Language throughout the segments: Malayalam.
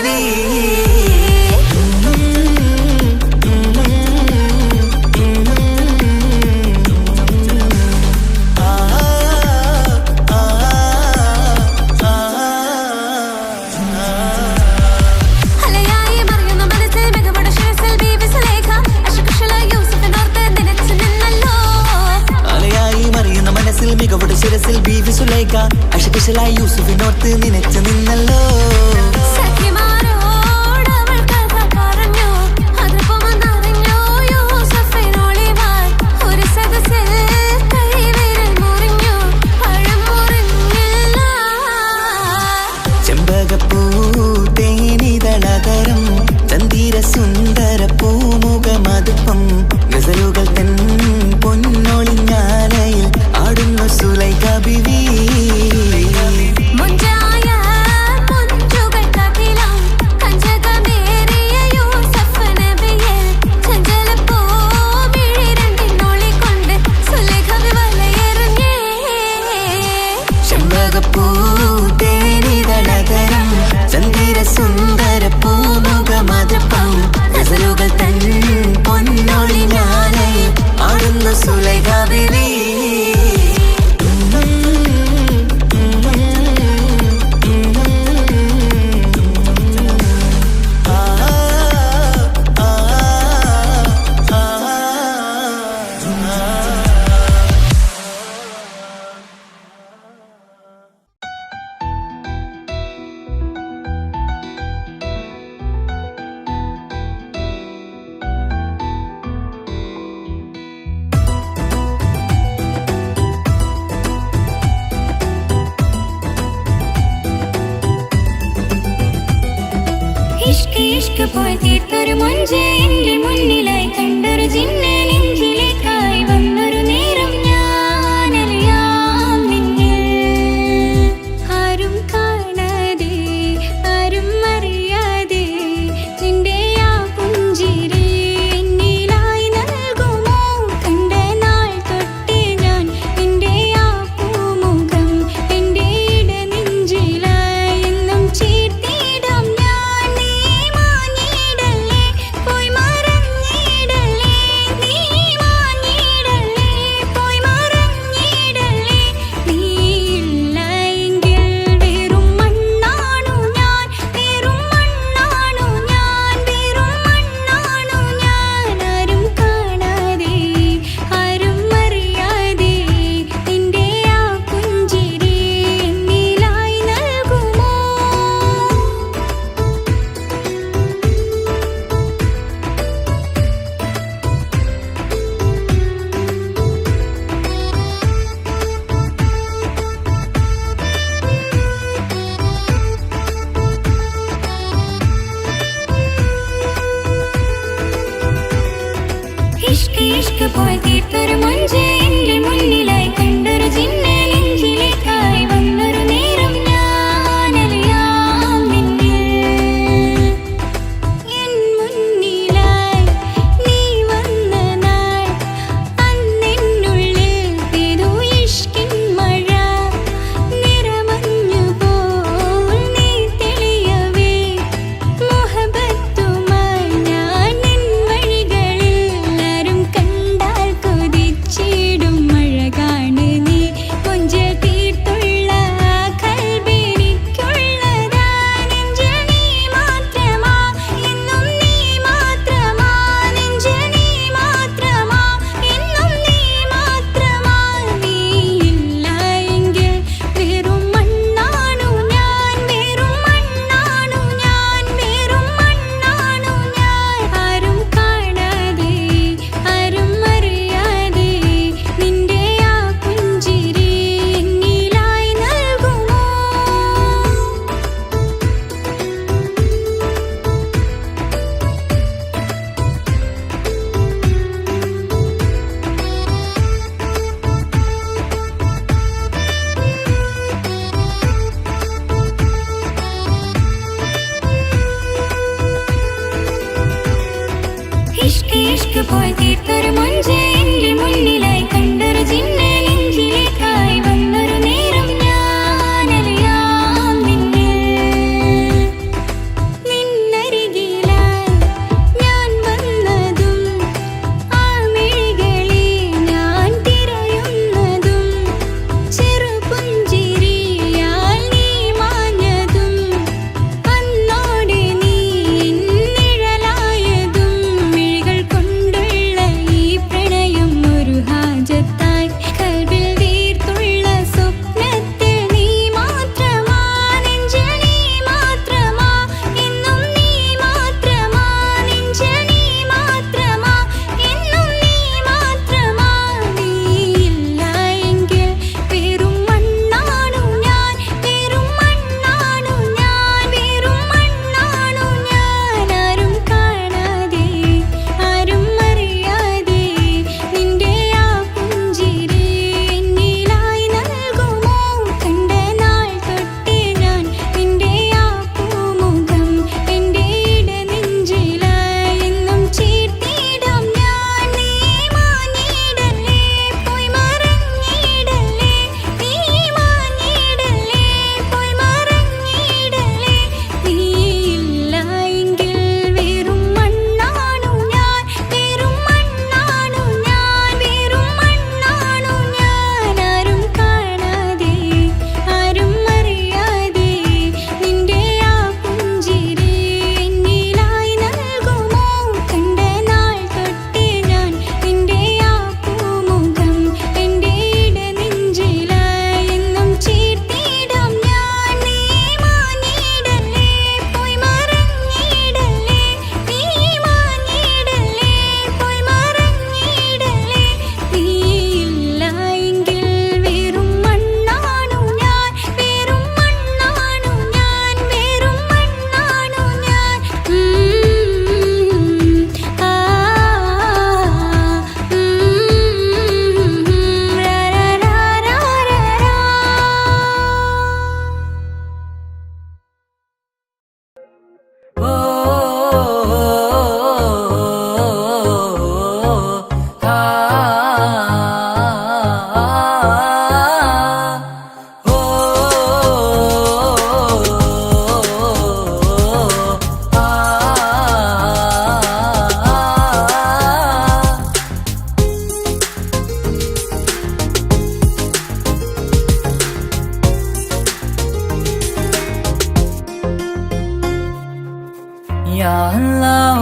നീ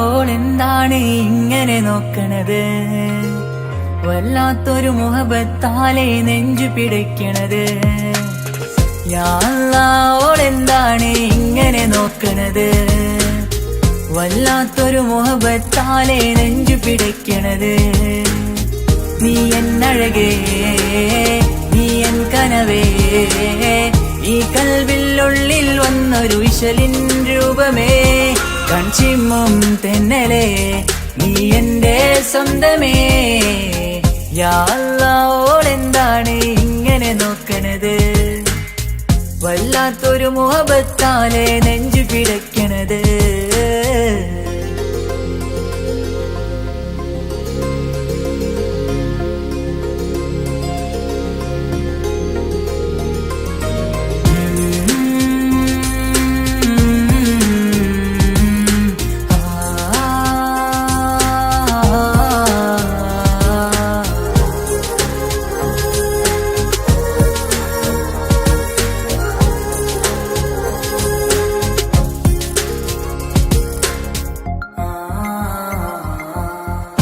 ഓളെന്താണ് ഇങ്ങനെ നോക്കണത്? വല്ലാത്തൊരു മുഹബത്താലെ നെഞ്ചു പിടയ്ക്കണത്. ഓളെന്താണ് ഇങ്ങനെ നോക്കണത്? വല്ലാത്തൊരു മുഹബത്താലെ നെഞ്ചു പിടയ്ക്കണത്. നീ എന്നഴകേ, നീ എൻ കനവേ, ഈ കൽവിനുള്ളിൽ വന്നൊരു വിശലിൻ രൂപമേ, കൺചിമ്മും തെന്നലേ, നീ എന്റെ സ്വന്തമേ. യാ അല്ലാഹ്, ഓളെന്താണ് ഇങ്ങനെ നോക്കണത്? വല്ലാത്തൊരു മുഹബത്താലെ നെഞ്ചു പിടയ്ക്കണത്.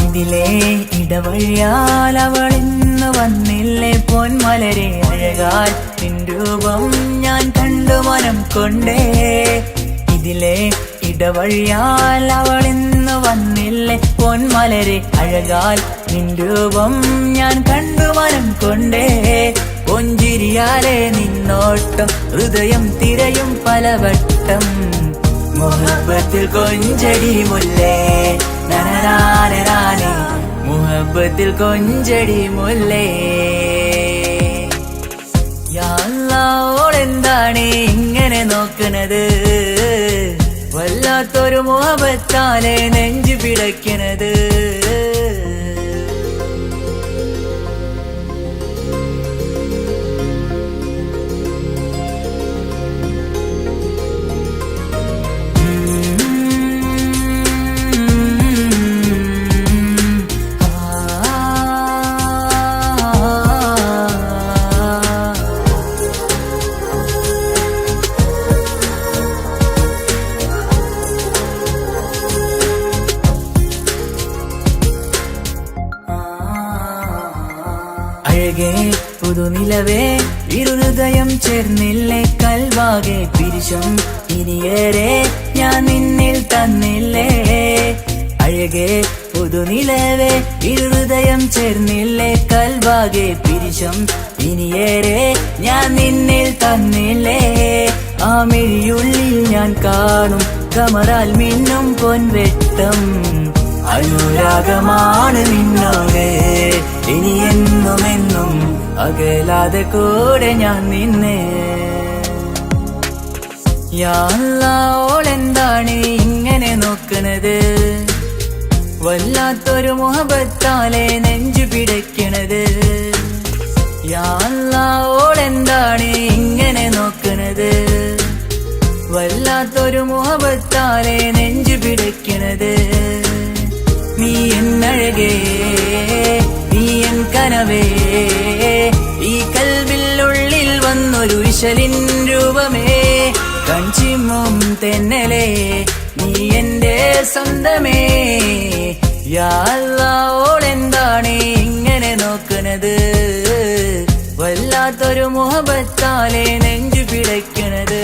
ഇതിലെ ഇടവഴിയാൽ അവളിന്ന് വന്നില്ലേ പൊന്മലരെ, അഴകാൽ നിൻ രൂപം ഞാൻ കണ്ടു മനം കൊണ്ടേ. ഇതിലെ ഇടവഴിയാൽ അവളിന്ന് വന്നില്ലേ പൊന്മലരെ, അഴകാൽ നിൻ രൂപം ഞാൻ കണ്ടു മനം കൊണ്ടേ. പൊഞ്ചിരിയാലെ നിന്നോട്ടം ഹൃദയം തിരയും പലവട്ടം, മുഹബത്തിൽ കൊഞ്ചടി മുല്ലേ നനനാനേ, മുഹബത്തിൽ കൊഞ്ചടി മുല്ലേ. യാ അല്ലാഹ്, ഓളെന്താണ് ഇങ്ങനെ നോക്കണത്? വല്ലാത്തൊരു മുഹബത്താലെ നെഞ്ചു പിടയ്ക്കണത്. പുതുനിലവേ ഇരുഹൃദയം ചേർന്നില്ലേ കൽവാകെ പിരിശം ഇനിയേറെ ഞാൻ നിന്നിൽ തന്നില്ലേ അഴകേ പുതുനിലവേ ഇരുഹൃദയം ചേർന്നില്ലേ കൽവാകെ പിരിശം ഇനിയേറെ ഞാൻ നിന്നിൽ തന്നില്ലേ ആ മിഴിയുള്ളിൽ ഞാൻ കാണും കമറാൽ മിന്നും പൊൻവെട്ടം അനുരാഗമാണ് നിന്നോട് ഇനി എന്നുമെന്നും അകലാതെ കൂടെ ഞാൻ നിന്നെ യാ അല്ലാഹ് ഓളെന്താണ് ഇങ്ങനെ നോക്കണത് വല്ലാത്തൊരു മുഹബത്താലെ നെഞ്ചു പിടയ്ക്കണത് യാ അല്ലാഹ് ഓളെന്താണ് ഇങ്ങനെ നോക്കണത് വല്ലാത്തൊരു മുഹബത്താലെ നെഞ്ചു പിടയ്ക്കണത് നീ എന്നഴകേ നീ എൻ കനവേ ഈ കൽവിനുള്ളിൽ വന്നൊരു വിശലിൻ രൂപമേ കഞ്ചിമ്മും തെന്നലേ നീ എന്റെ സ്വന്തമേ യാ അല്ലാഹ് ഓളെന്താണ് ഇങ്ങനെ നോക്കണത് വല്ലാത്തൊരു മുഹബത്താലെ നെഞ്ചു പിടയ്ക്കണത്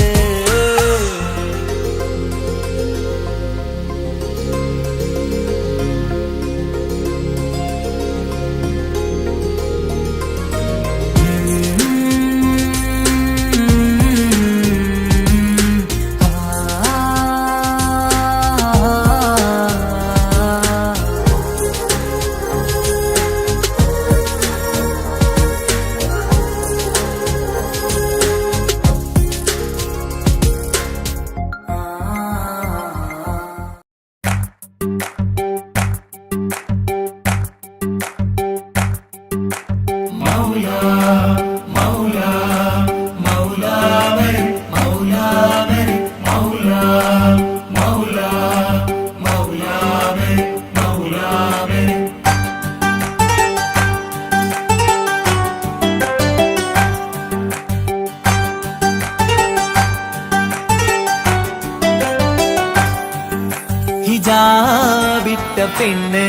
ഹിജാബിട്ട പെണ്ണ്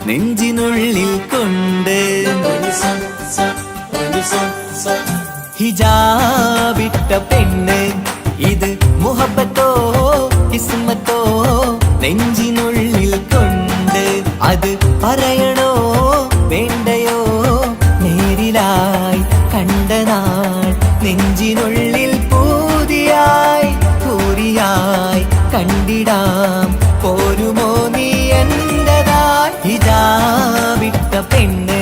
നെഞ്ചിനുള്ളിൽ കൊണ്ട് ഹിജാബിട്ട പെണ്ണ് ഇത് മുഹബത്തോ കിസ്മത്തോ നെഞ്ചിനുള്ളിൽ കൊണ്ട് അത് പറയണോ വേണ്ടയോ നേരിലായി കണ്ട നാൾ നെഞ്ചിനുള്ളിൽ പൂതിയായി പൂരിയായി കണ്ടിടാം പോരുമോ നീ എന്റതായി ഹിജാബിട്ട പെണ്ണ്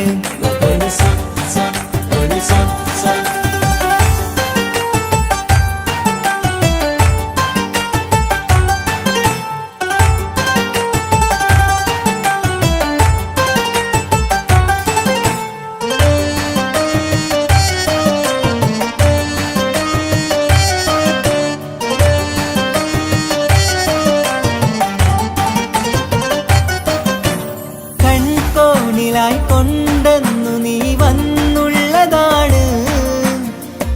കൊണ്ടെന്നു നീ വന്നുള്ളതാണ്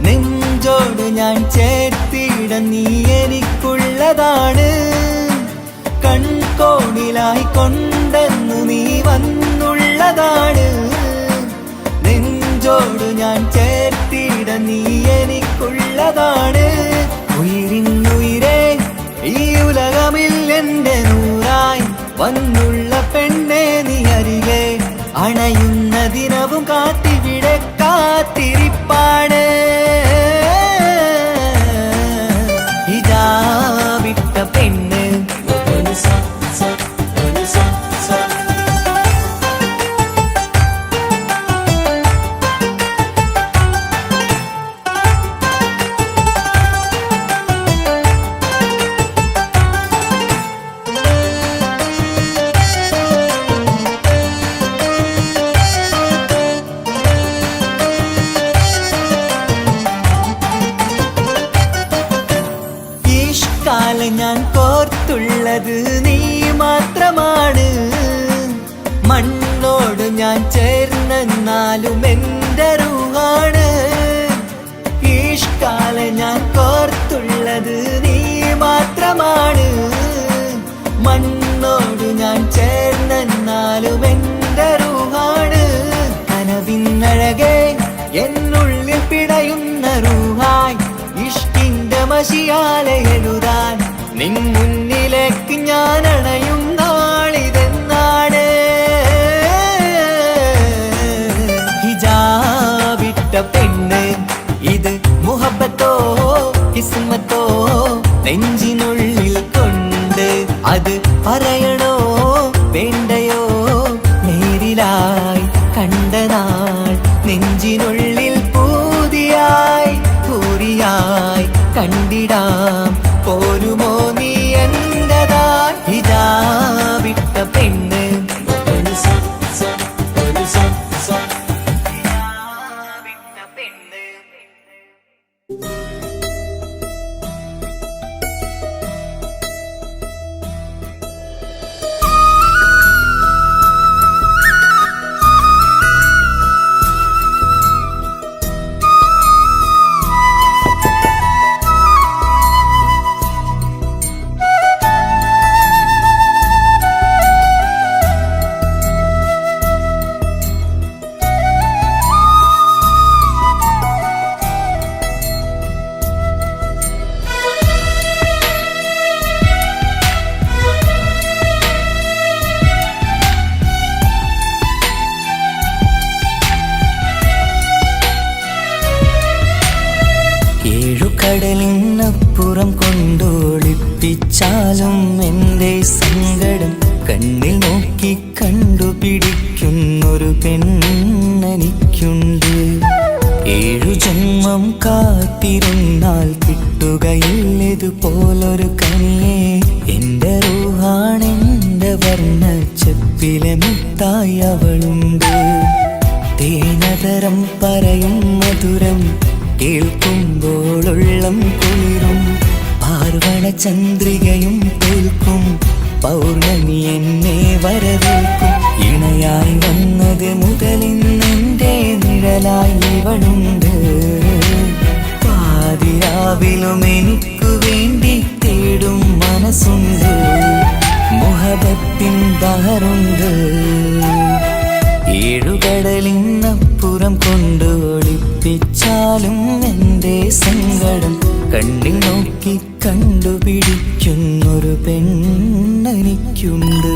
നെഞ്ചോട് ഞാൻ ചേർത്തിട നീ എനിക്കുള്ളതാണ് കൺകോണിലായി കൊണ്ടെന്നു നീ വന്നുള്ളതാണ് നെഞ്ചോട് ഞാൻ ചേർത്തിട നീ എനിക്കുള്ളതാണ് ഉയിരിന്നുയിരേ ഈ ഉലകമിൽ എന്റെ നൂറായി വന്നുള്ള പെണ്ണെ നീ അരികെ അണയുന്ന ദിനവും കാത്തിവിടെ കാത്തിരിപ്പാണ് ഹിജാബിട്ട പെണ്ണ് എഴുതാൻ നിൻ മുന്നിലേക്ക് ഞാൻ അണയും നാളിതെന്നാണ്. ഹിജാബിട്ട പെണ്ണ് ഇത് മുഹബത്തോ കിസ്മത്തോ നെഞ്ചിനുള്ളിൽ കൊണ്ട് അത് പറയണോ വേണ്ടയോ നേരിലായി കണ്ട നാൾ നെഞ്ചിനുള്ളിൽ പൂതിയായി പൂരിയായി കണ്ടിടാം പോരുമോ നീ എന്റതായി. ഹിജാബിട്ട പെണ്ണ് കടലിനപ്പുറം കൊണ്ടോളിപ്പിച്ചാലും എൻ്റെ സങ്കടം കണ്ണിൽ നോക്കി കണ്ടുപിടിക്കുന്നൊരു പെണ്ണെനിക്കുണ്ട്. 7 ജന്മം കാത്തിരുന്നാൽ കിട്ടുകയില്ലതുപോലൊരു കനിയെ. എൻ്റെ റൂഹാണെൻ്റെ വർണ്ണച്ചെപ്പിലെ മുത്തായി അവളുണ്ട്. തേനതരം പറയും മധുരം കേൾക്കുമ്പോളുള്ളം കുളിരും. പാർവണ ചന്ദ്രികയും തോൽക്കും പൗർണമി എന്നെ വരവേൽക്കും. ഇണയായി വന്നത് മുതലിന്നെൻ്റെ നിഴലായി ഇവളുണ്ട്. പാതിരാവിലും എനിക്കു വേണ്ടി തേടും മനസ്സുണ്ട്. മുഹബത്തിൻ ബഹറുണ്ട്. 7 കടലിനപ്പുറം കൊണ്ട് ഒളിപ്പിച്ചാലും എൻ്റെ സങ്കടം കണ്ണിൽ നോക്കി കണ്ടുപിടിക്കുന്നൊരു പെണ്ണെനിക്കുണ്ട്.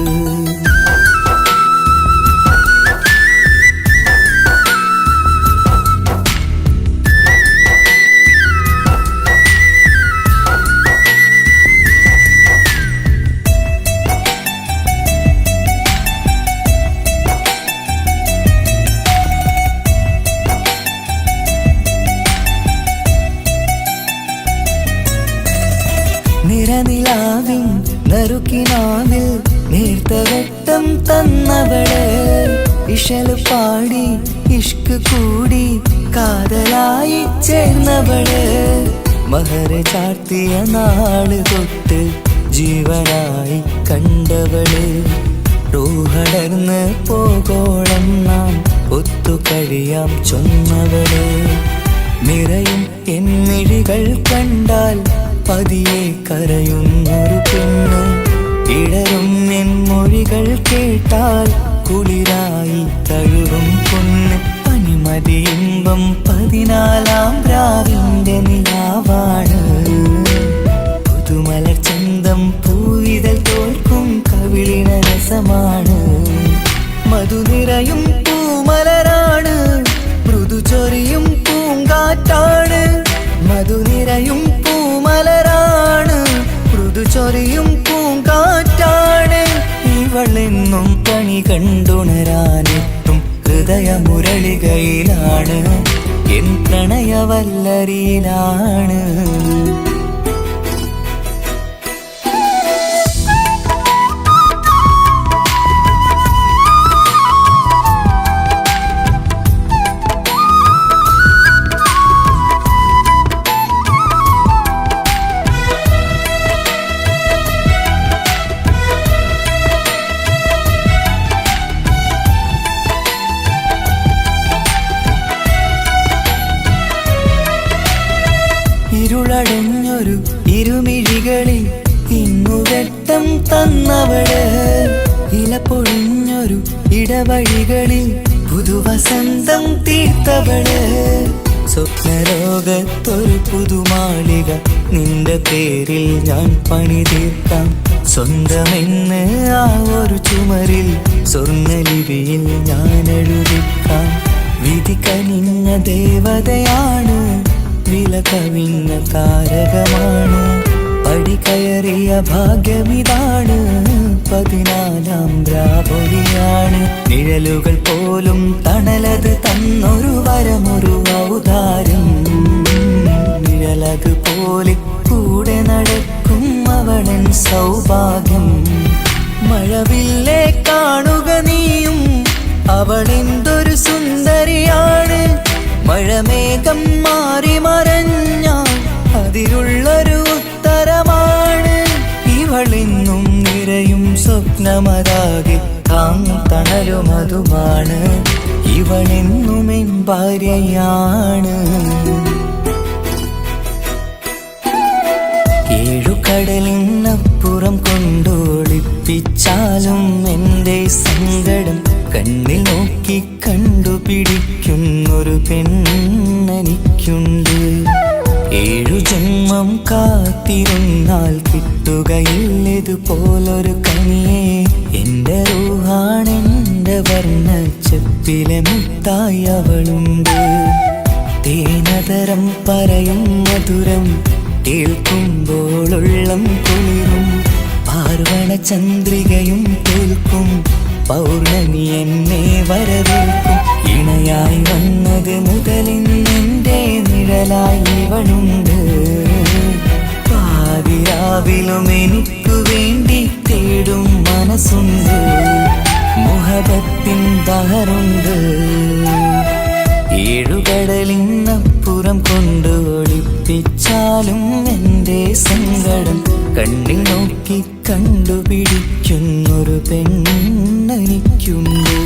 നിറനിലാവിൻ നറുക്കിനാവിൽ നേർത്ത വെട്ടം തന്നവള്. ഇശല് പാടി ഇഷ്ക് കൂടി കാതലായി ചേർന്നവള്. മഹർ ചാർത്തിയ നാള് തൊട്ട് ജീവനായി കണ്ടവള്. റൂഹടർന്ന് പോകോളം നാം ഒത്തു കഴിയാം ചൊന്നവള്. നിറയും എന്നിഴികൾ കണ്ടാൽ പതിയെ കരയുന്നൊരു പെണ്ണ്. ഇടറും എൻ മൊഴികൾ കേട്ടാൽ കുളിരായി തഴുകും പൊന്ന്. പനിമതി ഇമ്പം 14-ാം രാവിന്റെ നിലാവാണ്. പുതുമലർ ചന്തം പൂവിതൽ തോൽക്കും കവിളിന രസമാണ്. മധുനിറയും പൂമലരാണ്. മൃദു ചൊരിയും പൂങ്കാറ്റാണ്. മധുനിറയും പൂമലരാണ്. മൃദു ചൊരിയും പൂങ്കാറ്റാണ്. ഇവളെന്നും കണി കണ്ടുണരാനെത്തും ഹൃദയമുരളികയിലാണ്. എൻ പ്രണയവല്ലരിയിലാണ്. ഇരുളടഞ്ഞൊരു ഇരുമിഴികളിൽ ഇന്നുവെട്ടം തന്നവള്. ഇലപ്പൊഴിഞ്ഞൊരു ഇടവഴികളിൽ പുതുവസന്തം തീർത്തവള്. സ്വപ്നലോകത്തൊരു പുതുമാളിക നിന്റെ പേരിൽ ഞാൻ പണി തീർക്കാം. സ്വന്തമെന്ന് ആ ഒരു ചുമരിൽ സ്വർണ്ണലിപിയിൽ ഞാൻ എഴുതിക്കാം. വിധി കനിഞ്ഞ ദേവതയാണ്, വില കവിഞ്ഞ താരകമാണ്. പടി കയറിയ ഭാഗ്യമിതാണ്, 14ാം രാപൊലിയാണ്. നിഴലുകൾ പോലും തണലത് തന്നൊരു വരമൊരു ഔദാര്യം. നിഴലത് പോലെ കൂടെ നടക്കും അവളൻ സൗഭാഗ്യം. മഴവില്ലേ കാണുക നീയും, അവളെന്തൊരു സുന്ദരിയാണ്. മഴമേഘം മാറി മറഞ്ഞാൽ അതിലുള്ളൊരു ഉത്തരമാണ്. ഇവളെന്നും നിറയും സ്വപ്നമതാകെ തണലുമതുമാണ്. ഇവളെന്നും എൻ ഭാര്യയാണ്. ഏഴുകടലിനപ്പുറം കൊണ്ടോളിപ്പിച്ചാലും എൻ്റെ സങ്കടം കണ്ണിൽ നോക്കി കണ്ടുപിടിക്കുന്നൊരു പെണ്ണെനിക്കുണ്ട്. 7 ജന്മം കാത്തിരുന്നാൽ കിട്ടുകയില്ലതുപോലൊരു കനിയെ. എൻ്റെ റൂഹാണെൻ്റെ വർണ്ണച്ചെപ്പിലെ മുത്തായി അവളുണ്ട്. തേനതരം പറയും മധുരം കേൾക്കുമ്പോളുള്ളം കുളിരും. പാർവണ ചന്ദ്രികയും തോൽക്കും, പൗർണമി എന്നെ വരവേൽക്കും. ഇണയായി വന്നത് മുതലിന്നെൻ്റെ നിഴലായി ഇവളുണ്ട്. പാതിരാവിലും എനിക്കു വേണ്ടി തേടും മനസ്സുണ്ട്. മുഹബത്തിൻ ബഹറുണ്ട്. 7 കടലിനപ്പുറം കൊണ്ട് ഒളിപ്പിച്ചാലും എൻ്റെ സങ്കടം കണ്ണിൽ നോക്കി കണ്ടുപിടിക്കുന്നൊരു പെണ്ണെനിക്കുണ്ട്.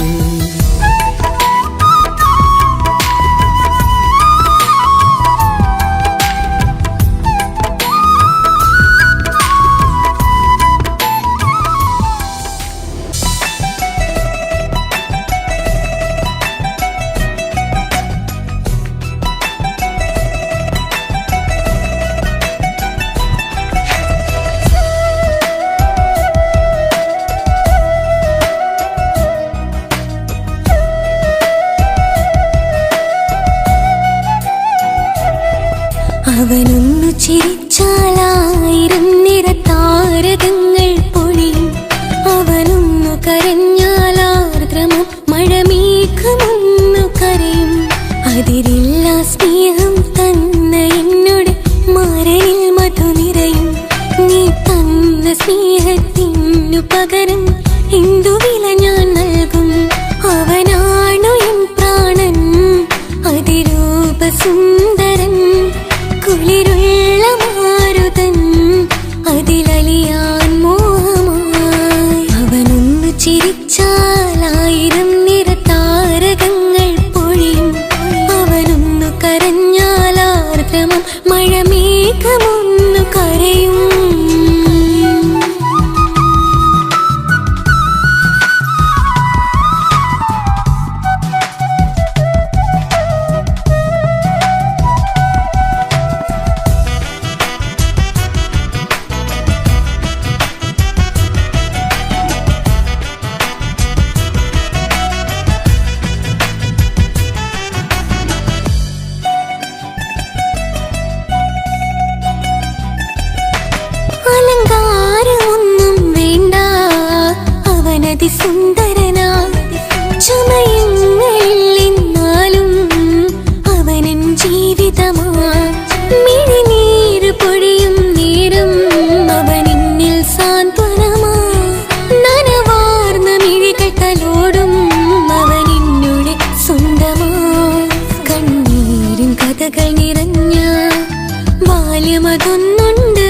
അവനൊന്നു ചിരിച്ചാലായിരം നിറതാരകങ്ങൾ പൊഴിയും. അവനൊന്നു കരഞ്ഞാലാർദ്രമം മഴമേഘമൊന്നു കരയും. അതിരില്ല സ്നേഹം തന്ന എന്നോട് മരണിൽ മധു നിറയും. നീ തന്ന സ്നേഹത്തിനു പകരം എന്തു വില ഞാൻ നൽകും. അവനാണു എൻ പ്രാണൻ, അതിരൂപസുന്ദരൻ, കുളിരുള്ള മാരുതൻ, അതിലലിയാൻ മോഹമായി. അവനൊന്നു ചിരിച്ചാലായിരം നിറതാരകങ്ങൾ പൊഴിയും. അവനൊന്നു കരഞ്ഞാലാർദ്രമം മഴമേഘമൊന്നു കരയും. അലങ്കാരമൊന്നും വേണ്ട, അവനതി സുന്ദരനാ. ചമയങ്ങളിൽ എന്നാലും അവനൻ ജീവിതമാ. മിഴിനീര് പൊഴിയും നേരം അവനിന്നിൽ സാന്ത്വനമാ. നനവാർന്ന മിഴികൾ തലോടും അവനിന്നോട് സ്വന്തമാ. കണ്ണീരും കഥകൾ നിറഞ്ഞ ബാല്യമതൊന്നുണ്ട്.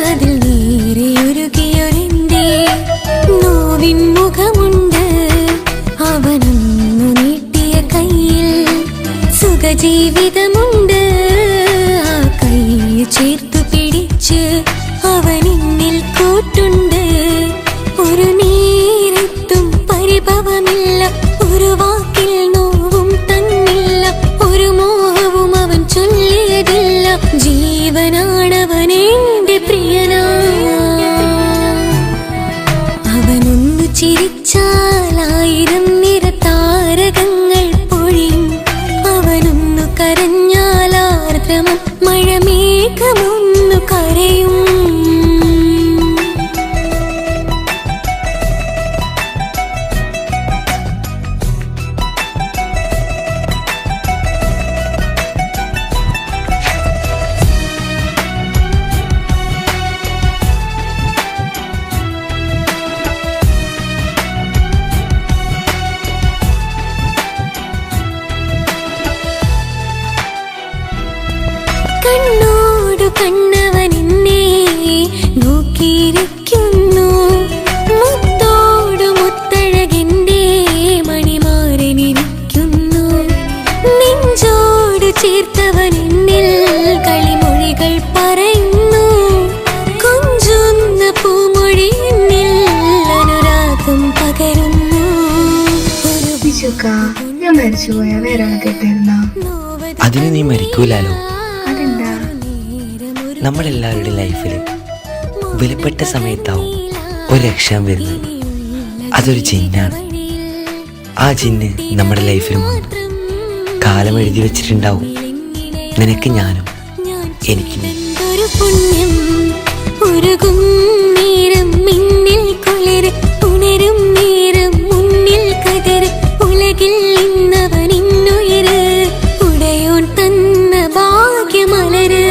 അതിൽ നീരെയൊരുകിയൊരെന്റെ നോവിൻ മുഖമുണ്ട്. അവനൊന്നു നീട്ടിയ കയ്യിൽ സുഖജീവിതമുണ്ട്. ആ കൈ ചേർത്തു പിടിച്ച് അവനിന്നിൽ കൂട്ടുണ്ട്. ഒരു നേരത്തും പരിഭവമില്ല, ഒരു വാക്കിൽ നോവും തന്നില്ല, ഒരു മോഹവും കരഞ്ഞാലാർദ്രമം മഴമേഘമൊന്നു കരയും. കണ്ണോടു കണ്ണവനെന്നെ നോക്കിയിരിക്കുന്നു, മുത്തോടു മുത്തഴകെന്റെ മണിമാരനിരിക്കുന്നു. നെഞ്ചോടു ചേർത്തവനെന്നിൽ കളിമൊഴികൾ പറയുന്നു, കൊഞ്ചുന്ന പൂമൊഴി എന്നിൽ അനുരാഗം പകരുന്നു. ഞാൻ മരിച്ചുപോയ വേറെ കേട്ടിരുന്ന അതിന് നീ മരിക്കൂലാലോ. അതെന്താ? നമ്മളെല്ലാവരുടെ ലൈഫിൽ വിലപ്പെട്ട സമയത്താവും ഒരു രക്ഷാൻ വരുന്നത്. അതൊരു ജിന്നാണ്. ആ ജിന്ന് നമ്മുടെ ലൈഫിൽ വന്നു കാലം എഴുതി വെച്ചിട്ടുണ്ടാവും. നിനക്ക് ഞാനും എനിക്ക് നീ. പുണ്യം ഉരുകും നേരം മിന്നിൽ കുളിര് ഉണരും നേരം മുന്നിൽ കതിര് ഉലകിൽ ഇന്നവൻ ഇന്നുയര് ഉടയോൻ തന്ന ഭാഗ്യമലര്.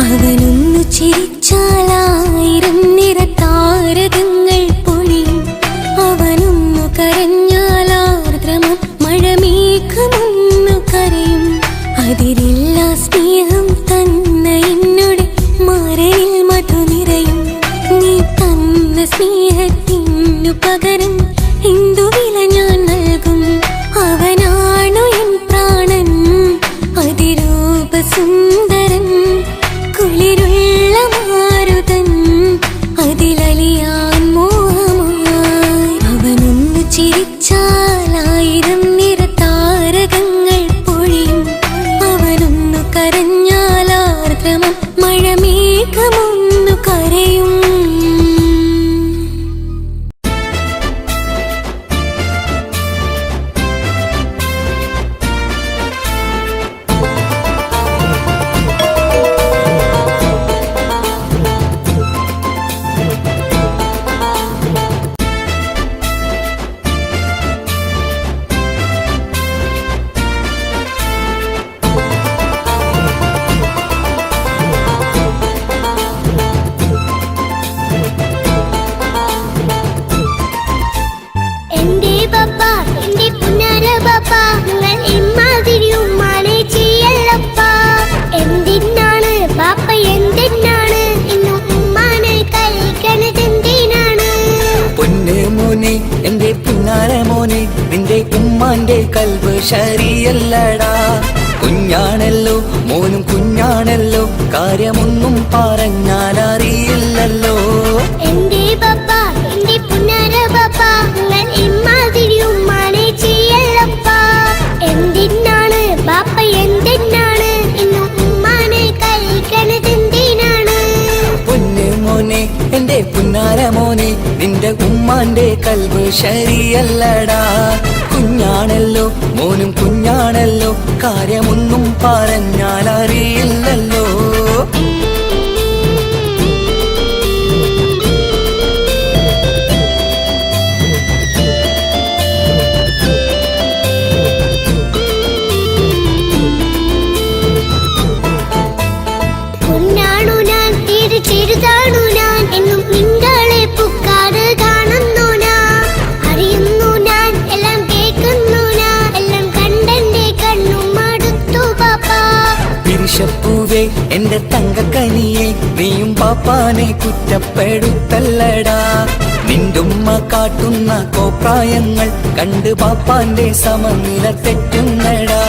അവനൊന്നു ചിരിച്ചാലായിരം നിറതാരകങ്ങൾ പൊഴിയും, അവനൊന്നു കരഞ്ഞാലാർദ്രമം മഴമേഘമൊന്നു കരയും. അതിരില്ല സ്നേഹം തന്ന എന്നോട് മരയിൽ മധു നിറയും. നീ തന്ന സ്നേഹത്തിനു പകരം എന്തു വില ഞാൻ നൽകും. അവനാണു എൻ പ്രാണൻ അതിരൂപസുന്ദരൻ, കുളിരുള്ള മാരുതൻ അതിലലിയാൻ മോഹമായി. അവനൊന്നു ചിരിച്ചാലായിരം നിറതാരകങ്ങൾ പൊഴിയും, അവനൊന്നു കരഞ്ഞാലാർദ്രമം മഴമേഘമൊന്നു കരയും. എന്റെ പപ്പ, എന്റെ പുന്നാര പപ്പ, നിങ്ങൾ ഇമ്മാതിരി ഉമ്മാനെ ചെയ്യല്ലപ്പ. എന്തിനാണ് പാപ്പ, എന്തിനാണ് ഇന്നും ഉമ്മാനെ കഴിക്കണതെന്തിനാണ്? പൊന്നു മോനെ എന്റെ പുന്നാര മോനെ, നിന്റെ ഉമ്മാന്റെ കൽബ് ശരിയല്ലടാ. കുഞ്ഞാണല്ലോ മോനും കുഞ്ഞാണല്ലോ, കാര്യമൊന്നും പറഞ്ഞാൽ അറിയില്ലല്ലോ. എന്റെ പപ്പ, എന്റെ പുന്നാര പപ്പ, നിങ്ങൾ ഇമ്മാതിരി ഉമ്മാനെ ചെയ്യല്ലപ്പ. എന്തിനാണ് പാപ്പ, എന്തിനാണ് ഇന്നും ഉമ്മാനെ കഴിക്കണതെന്തിനാണ്? പൊന്നു മോനെ എന്റെ പുന്നാര മോനെ, നിന്റെ ഉമ്മാന്റെ കൽബ് ശരിയല്ലടാ. കുഞ്ഞാണല്ലോ മോനും കുഞ്ഞാണല്ലോ, കാര്യമൊന്നും പറഞ്ഞാൽ അറിയില്ലല്ലോ. പൊന്നാണു ഞാൻ, തീരെ ചെറുതാണു ഞാൻ, എന്നും നിങ്ങളെ പുക്കാറ് കാണുന്നു ഞാൻ. അറിയുന്നു ഞാൻ, എല്ലാം കേൾക്കുന്നു ഞാൻ, എല്ലാം കണ്ടെന്റെ കണ്ണും മടുത്തു പാപ്പ. പിരിശപ്പൂവേ എന്റെ തങ്കക്കനിയെ, നീയും പാപ്പാനെ കുറ്റപ്പെടുത്തല്ലടാ. നിന്റുമ്മ കാട്ടുന്ന കോപ്രായങ്ങൾ കണ്ട് പാപ്പാന്റെ സമനില തെറ്റുന്നടാ.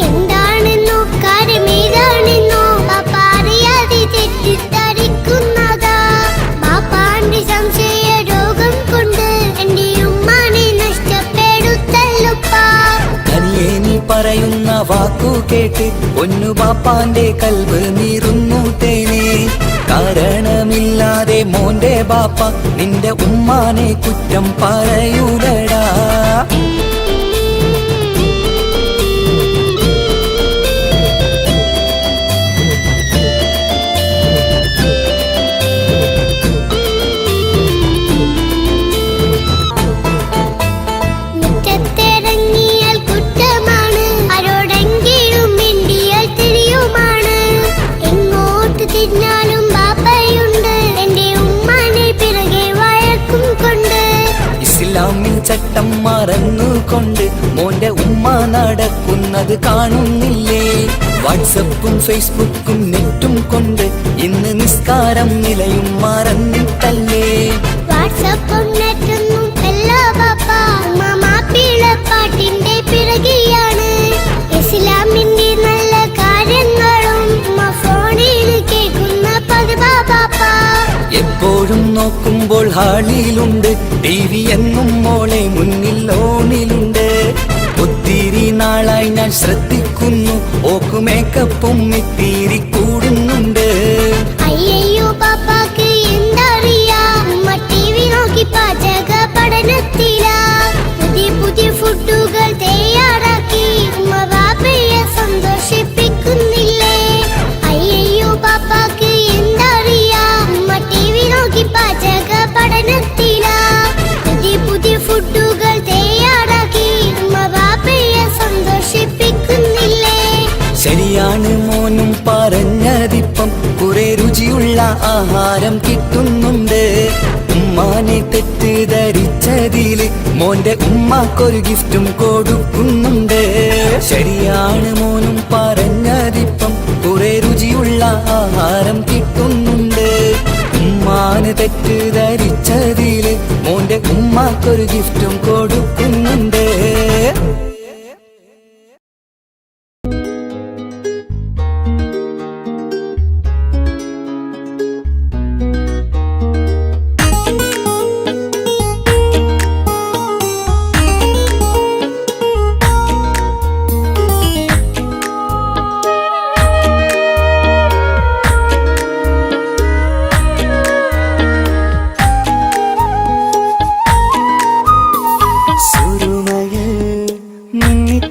എന്താണെന്നോ കാര്യമേതാണെന്നോ പാപ്പ അറിയാതെ തെറ്റിദ്ധരിക്കുന്നതാ. പാപ്പാന്റെ സംശയ രോഗം കൊണ്ട് എന്റെ ഉമ്മാനെ നഷ്ടപ്പെടുത്തല്ലുപ്പാ. കനിയെ നീ പറയുന്ന വാക്കു കേട്ട് പൊന്നു പാപ്പാന്റെ കൽബ് നീറുന്നു തേനെ. കാരണമില്ലാതെ മോന്റെ ബാപ്പ നിന്റെ ഉമ്മാനെ കുറ്റം പറയൂലടാ. നോട്ടം മറന്നുകൊണ്ട് മോന്റെ ഉമ്മ നടക്കുന്നത് കാണുന്നില്ലേ? വാട്സപ്പും ഫേസ്ബുക്കും നെറ്റും കൊണ്ട് ഇന്ന് നിസ്കാരം നിലയും മറന്നിട്ടല്ലേ? വാട്സപ്പും നെറ്റൊന്നും അല്ല പാപ്പ, മാപ്പിളപ്പാട്ടിന്റെ പിറകെയാണ്. ഇസ്ലാമിന്റെ നല്ല കാര്യങ്ങളും ഫോണിൽ കേൾക്കുന്ന പതിവാ പാപ്പ. എപ്പോഴും നോക്കുമ്പോൾ ഹാളിലുണ്ട് TV എന്നും മോളെ മുന്നിൽ ഓണിലുണ്ട്. ഒത്തിരി നാളായി ഞാൻ ശ്രദ്ധിക്കുന്നു, ഓക്ക് മേക്കപ്പും ഇത്തിരി കൂടുന്നുണ്ട്. അയ്യോ പാപ്പാക്ക് എന്തറിയാ, TV നോക്കി പാചക പഠനത്തിലാ. പുതിയ പുതിയ ഫുഡുകൾ തയ്യാറാക്കി ബാപ്പയെ സന്തോഷിപ്പിക്കുന്നില്ലേ? അയ്യോ പാപ്പാക്ക് എന്തറിയാ, TV നോക്കി പാചക പഠനത്തിലാ. പുതിയ പുതിയ ഫുഡുകൾ തയ്യാറാക്കി ബാപ്പയെ സന്തോഷിപ്പിക്കുന്നില്ലേ? ശരിയാണ് മോനും പറഞ്ഞതിപ്പം, കുറെ രുചിയുള്ള ആഹാരം കിട്ടുന്നുണ്ട്. ഉമ്മാനെ തെറ്റിദ്ധരിച്ചതില് മോന്റെ ഉമ്മാക്കൊരു ഗിഫ്റ്റും കൊടുക്കുന്നുണ്ട്. ശരിയാണ് മോനും പറഞ്ഞതിപ്പം, കുറെ രുചിയുള്ള ആഹാരം കിട്ടുന്നുണ്ട്. ഉമ്മാനെ തെറ്റിദ്ധരിച്ചതില് മോന്റെ ഉമ്മാക്കൊരു ഗിഫ്റ്റും കൊടുക്കുന്നുണ്ട്.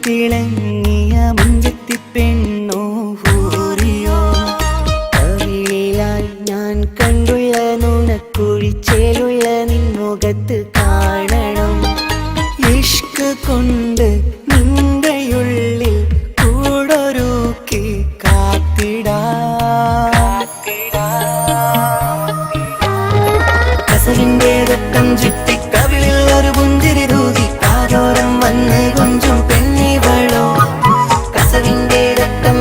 തിളങ്ങിയ മുഞ്ചത്തി പെണ്ണോ ഹൂറിയോ, കവിളിലായി ഞാൻ കണ്ടുള്ള നുണക്കുഴിച്ചേലുള്ള നിൻമുഖത്ത് കാണണം. ഇഷ്ക് കൊണ്ട് നിന്റെയുള്ളിൽ കൂടൊരുക്കി കാത്തിടാ. കസവിന്റെ രക്തം ചുറ്റി കവിളിൽ ഒരു പുഞ്ചിരി തൂകി കാതോരം വന്ന് കൊഞ്ചും പെണ്ണിവളോ. കസവിന്റെ രക്തം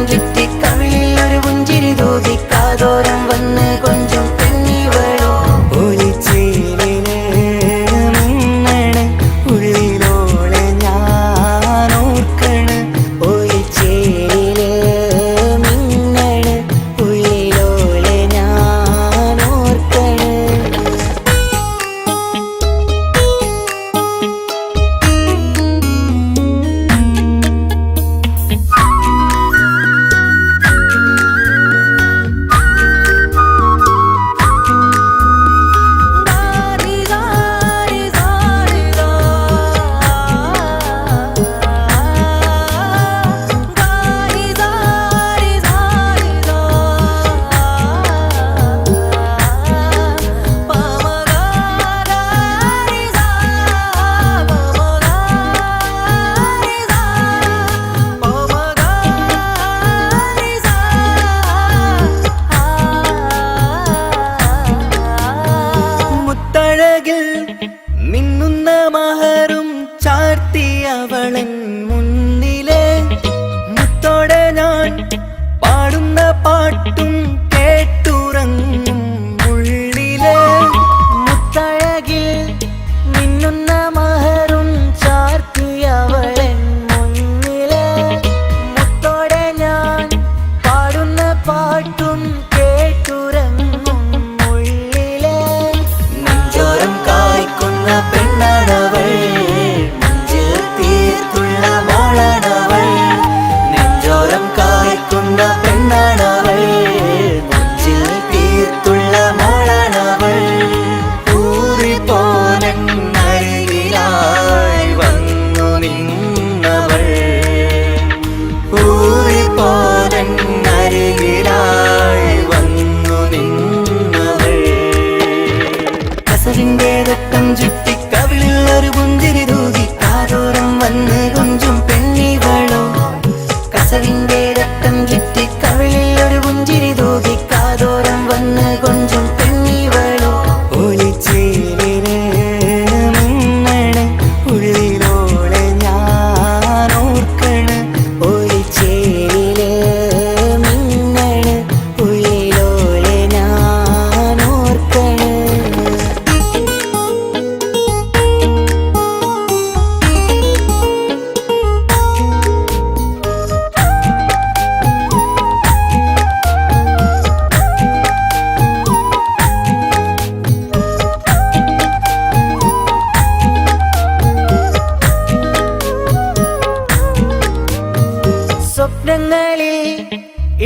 സ്വപ്നങ്ങളിൽ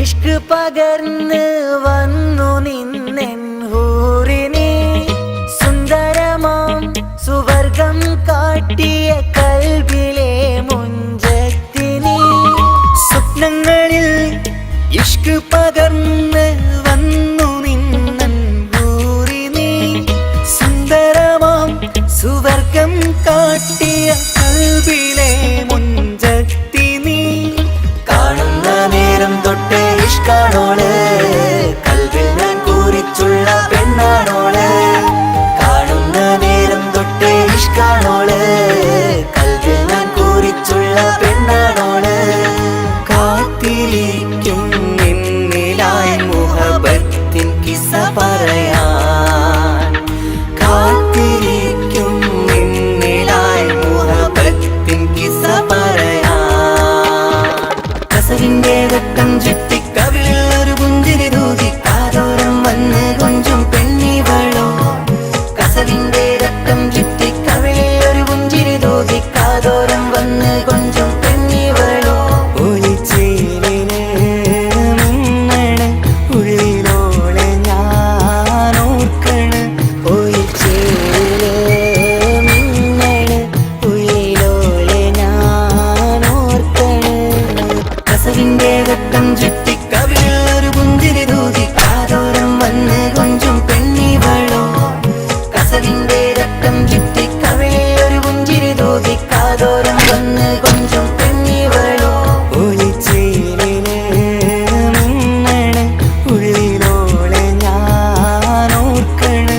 ഇഷ്ക് പകർന്ന് വന്നു നിന്നെൻ ഹൂറിനെ സുന്ദരമാം സുവർഗം കാട്ടിയ കൽബിലെ മുഞ്ചത്തിനെ സ്വപ്നങ്ങളിൽ ഇഷ്ക് പകർന്ന് വന്നു നിന്നെൻ ഹൂറിനെ സുന്ദരമാം സുവർഗം കാട്ടിയ കൽബിലെ മുഞ്ചത്തിനെ കാണുന്ന നേരം തൊട്ട് ഇഷ്കാണോള് കൽബിൽ ഞാൻ കുറിച്ചുള്ള പെണ്ണാണോള് കാണുന്ന നേരം തൊട്ട് ഇഷ്കാണോള് കൽബിൽ ഞാൻ കുറിച്ചുള്ള പെണ്ണാണോള് കാത്തിരിക്കും നിന്നിലായി മുഹബത്തിൻ കിസ്സ പറയാൻ കാത്തിരിക്കും നിന്നിലായി മുഹബത്തിൻ കിസ്സ പറയാൻ കസവിന്റെ വെട്ടം ചുറ്റി കവിളിൽ ഒരു പുഞ്ചിരി തൂകി കാതോരം വന്ന് കൊഞ്ചും പെണ്ണിവളോ കസവിന്റെ രക്തം ചുറ്റി കവിളിൽ ഒരു പുഞ്ചിരി തൂകി കാതോരം വന്ന് കൊഞ്ചും പെണ്ണിവളോ ഒളിച്ചേലിന് മിന്നണ് ഉള്ളിലോളെ ഞാൻ ഓർക്കണ് ഒളിച്ചേല് മിന്നണ് ഉള്ളിലോളെ ഞാൻ ഓർക്കണ് കസവിന്റെ വെട്ടം ചുറ്റി കവിളിൽ ഒരു പുഞ്ചിരി തൂകി കാതോരം വന്ന് കൊഞ്ചും പെണ്ണിവളോ കസവിന്റെ രക്തം ചുറ്റി കവിളിൽ ഒരു പുഞ്ചിരി തൂകി കാതോരം വന്ന് കൊഞ്ചും പെണ്ണിവളോ ഒളിച്ചേലിന് മിന്നണ് ഉള്ളിലോളെ ഞാൻ ഓർക്കണ്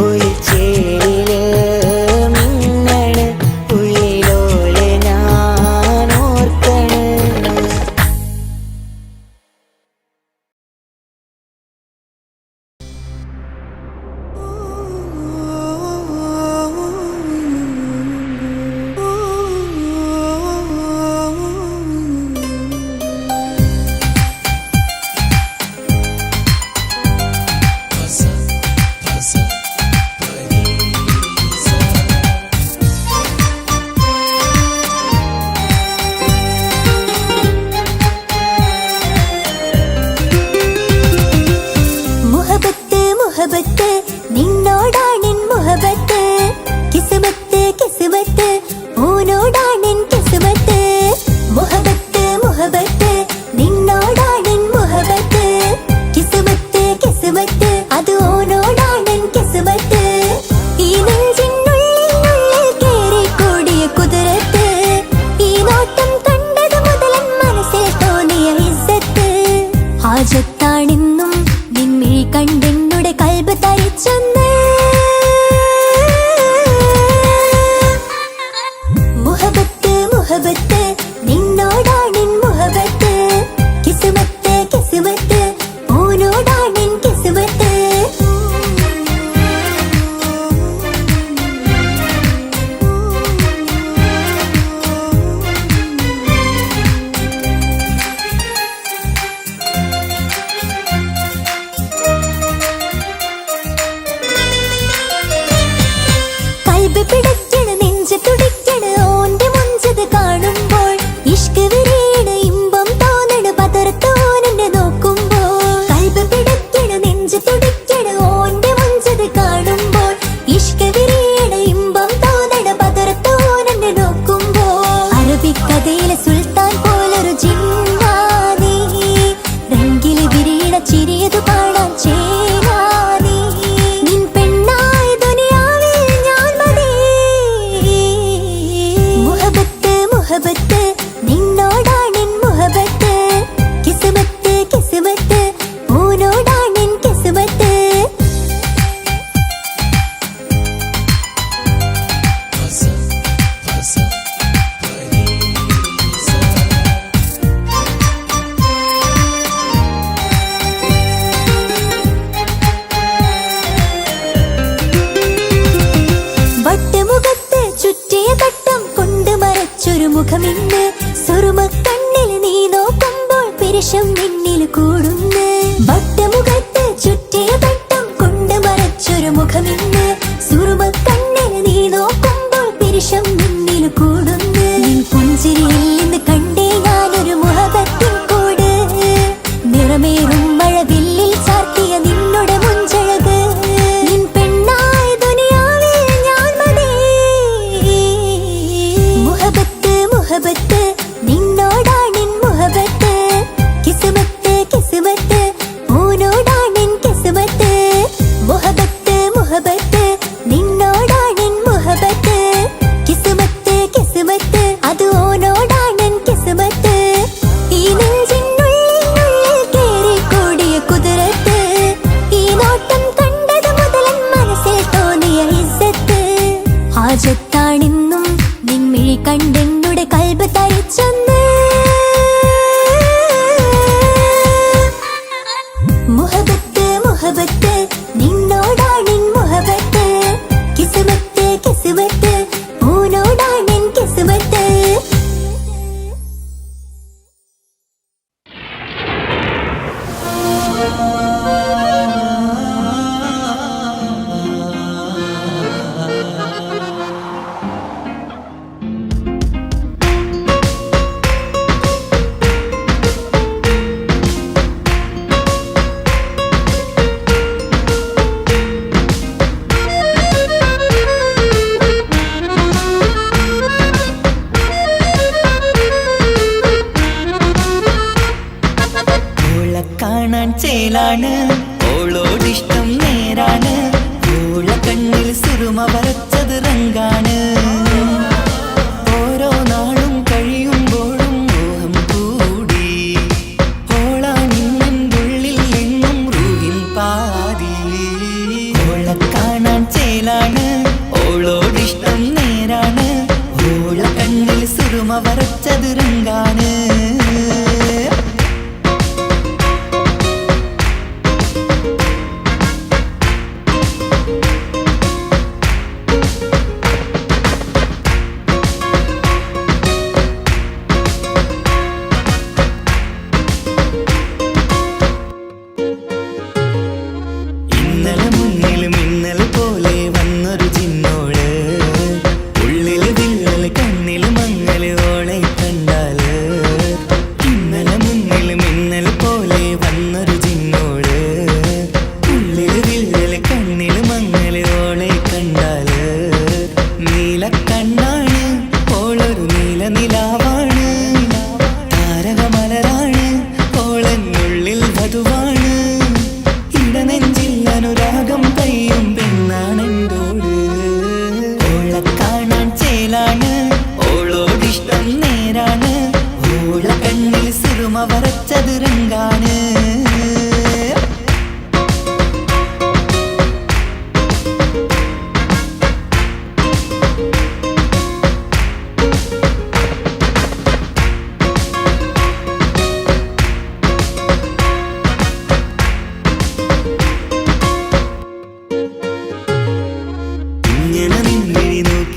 ഒളിച്ചേലില് മിന്നണ് ഉള്ളിലോളെ ഞാൻ ഓർക്കണ് മുഹബത്ത് മുഹബത്ത് നിന്നോടാണെൻ മുഹബത്ത് കിസ്മത്ത് കിസ്മത്ത് ഓനോടാണെൻ കിസ്മത്ത് മുഹബത്ത് മുഹബത്ത് നിന്നോടാണെൻ മുഹബത്ത് കിസ്മത്ത് കിസ്മത്ത് അത് ഓനോടാണെൻ കിസ്മത്ത് ഈ നെഞ്ചിനുള്ളിൽ കേറി കൂടിയ കുതിരത്ത് ഈ നോട്ടം കണ്ടത് മുതലൻ മനസ്സിൽ തോന്നിയ ഇസ്സത്ത് ഹാജത്താണെന്നും നിൻമിഴി കണ്ടെന്നുടെ കൽബ് തരിച്ചെന്ന് മുഹബത്ത് മുഹബത്ത് നിന്നോടാണെൻ മുഹബത്ത് കിസ്മത്ത് കിസ്മത്ത് ഓനോടാണെൻ കിസ്മത്ത് കൽബ് പിടയ്ക്കണ് നെഞ്ച് തുടിക്കണ് ഓന്റെ മുഞ്ചത് കാണുമ്പോൾ ഇഷ്ക് വിരിയണ് ഇമ്പം തോന്നണ് പതർത്തോനെ നോക്കുമ്പോൾ കൽബ് പിടയ്ക്കണ് നെഞ്ച് തുടിക്കണ് ഓന്റെ മുഞ്ചത് കാണുമ്പോൾ ഇഷ്ക് വിരിയണ് ഇമ്പം തോന്നണ് പതർത്തോനെ നോക്കുമ്പോൾ അറബിക്കഥയിലെ സുൽത്താൻ പോലൊരു ജിന്നാനീ രംഗില് വിരിയണ ചിരിയതു കാണാൻ ചേരാനീ നിൻ പെണ്ണായ ദുനിയാവിൽ ഞാൻ മതി മുഹബത്ത് മുഹബത്ത് നിന്നോടാണെൻ മുഹബത്ത് കിസ്മത്ത് കിസ്മത്ത് ഓനോടാണെൻ കിസ്മത്ത് വട്ടമുഖത്ത് ചുറ്റിയ തട്ടം കൊണ്ട് മറച്ചൊരു മുഖമിന്ന് സുറുമ കണ്ണിൽ നീ നോക്കുമ്പോൾ പിരിശം നിന്നിൽ കൂടുന്നു വട്ടമുഖത്ത് ചുറ്റിയ തട്ടം കൊണ്ട് മറച്ചൊരു മുഖമിന്ന് സുറുമ കണ്ണിൽ നീ നോക്കുമ്പോൾ പിരിശം നിന്നിൽ കൂടുന്നു നിൻ പുഞ്ചിരിയിൽ നിന്ന് കണ്ടേ ഞാനൊരു മുഹബത്ത് ചേലാണ് ഓളോടിഷ്ടം നേരാണ് ഓള കണ്ണിൽ സുറുമ വരച്ചത് റങ്കാണ് ഓരോ നാളും കഴിയുമ്പോഴും മോഹം കൂടി ഓളാനിന്നുള്ളിൽ എന്നും റൂഹിൻ പാതി ഓള കാണാൻ ചേലാണ് ഓളോടിഷ്ടം നേരാണ് ഓള കണ്ണിൽ സുറുമ വരച്ചത് റങ്കാണ്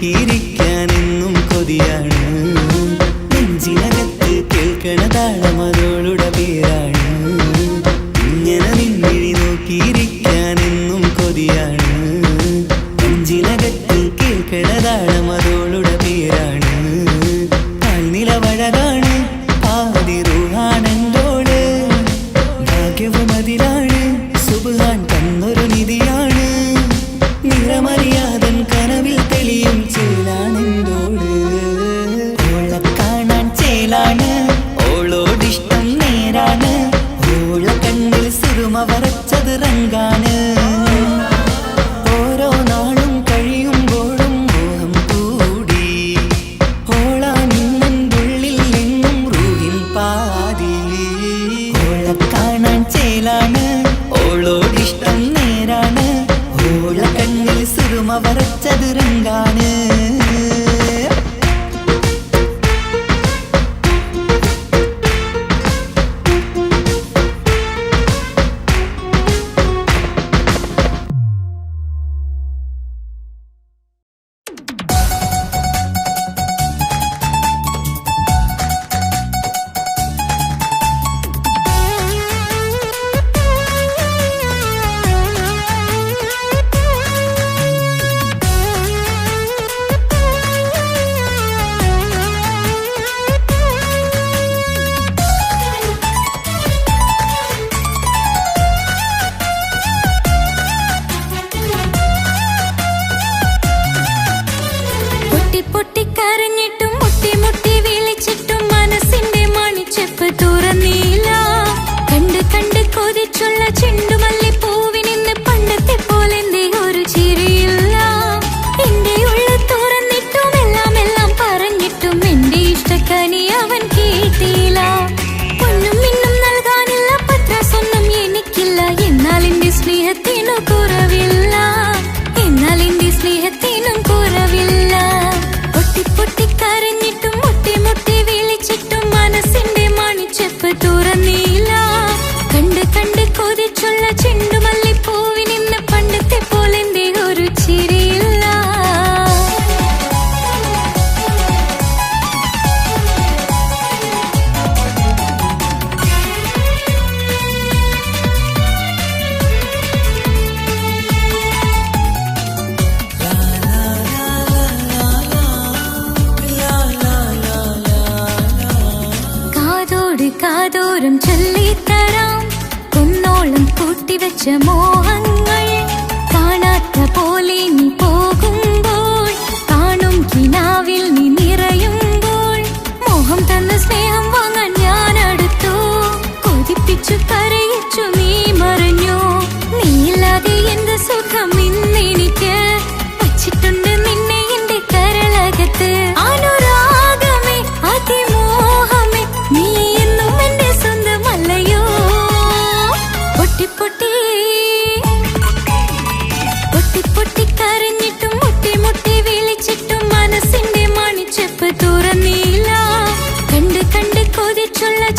നോക്കിയിരിക്കാനെന്നും കൊതിയാണ് നെഞ്ചിനകത്ത് കേൾക്കണ താളമതോളുടെ പേരാണ് ഇങ്ങനെ നിന്നിഴി നോക്കിയിരിക്കാനെന്നും കൊതിയാണ് നെഞ്ചിനകത്ത് കേൾക്കണ താളമതോളുടെ പേരാണ് കാൽനിലവഴകാണ് ആദിറുഹാനന്തോട് ഭാഗ്യവും അതിലാണ് സുബ്ഹാൻ തന്നൊരു നിധിയാണ് നിറമറിയാതൻ കനവിൽ തെളിയും ചേലാണെന്തോട് ഓള കാണാൻ ചേലാണ് ഓളോടിഷ്ടം നേരാണ് ഓള കണ്ണിൽ സുറുമ വരച്ചത് റങ്കാണ് ഓരോ നാളും കഴിയുമ്പോഴും മോഹം കൂടി ഓളാനിന്നുള്ളിൽ എന്നും റൂഹിൻ പാതി ഓള കാണാൻ ചേലാണ് ഓളോടിഷ്ടം നേരാണ് ഓള കണ്ണിൽ സുറുമ വരച്ചത് റങ്കാണ് കാതോരം ചൊല്ലിത്തരാം കുന്നോളം കൂട്ടിവെച്ച മോഹങ്ങൾ കാണാത്ത പോലെ നീ പോകുമ്പോൾ കാണും കിനാവിൽ നീ നിറയുമ്പോൾ മോഹം തന്ന സ്നേഹം വാങ്ങാൻ ഞാൻ അടുത്തു കൊതിപ്പിച്ചു കരയിച്ചു നീ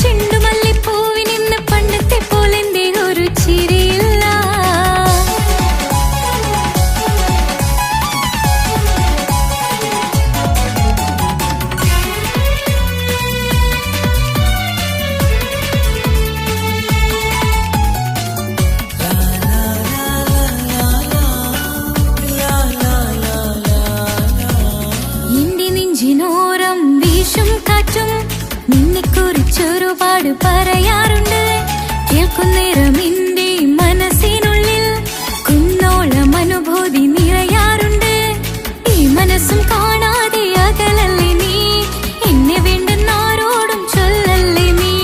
ചെണ്ടുമല്ലിപ്പൂവിനിന്ന് പണ്ടത്തെ പോലെന്തേ ഒരു ചിരിയില്ല. എന്റെ നെഞ്ചിനോരം വീശും കാറ്റും നിന്നെക്കുറിച്ചൊരുപാട് പറയാറുണ്ട്. കേൾക്കുന്നേരം എന്റെ മനസ്സിനുള്ളിൽ കുന്നോളം അനുഭൂതി നിറയാറുണ്ട്. ഈ മനസ്സും കാണാതെ അകലല്ലേ നീ, എന്നെ വേണ്ടെന്നാരോടും ചൊല്ലല്ലേ നീ.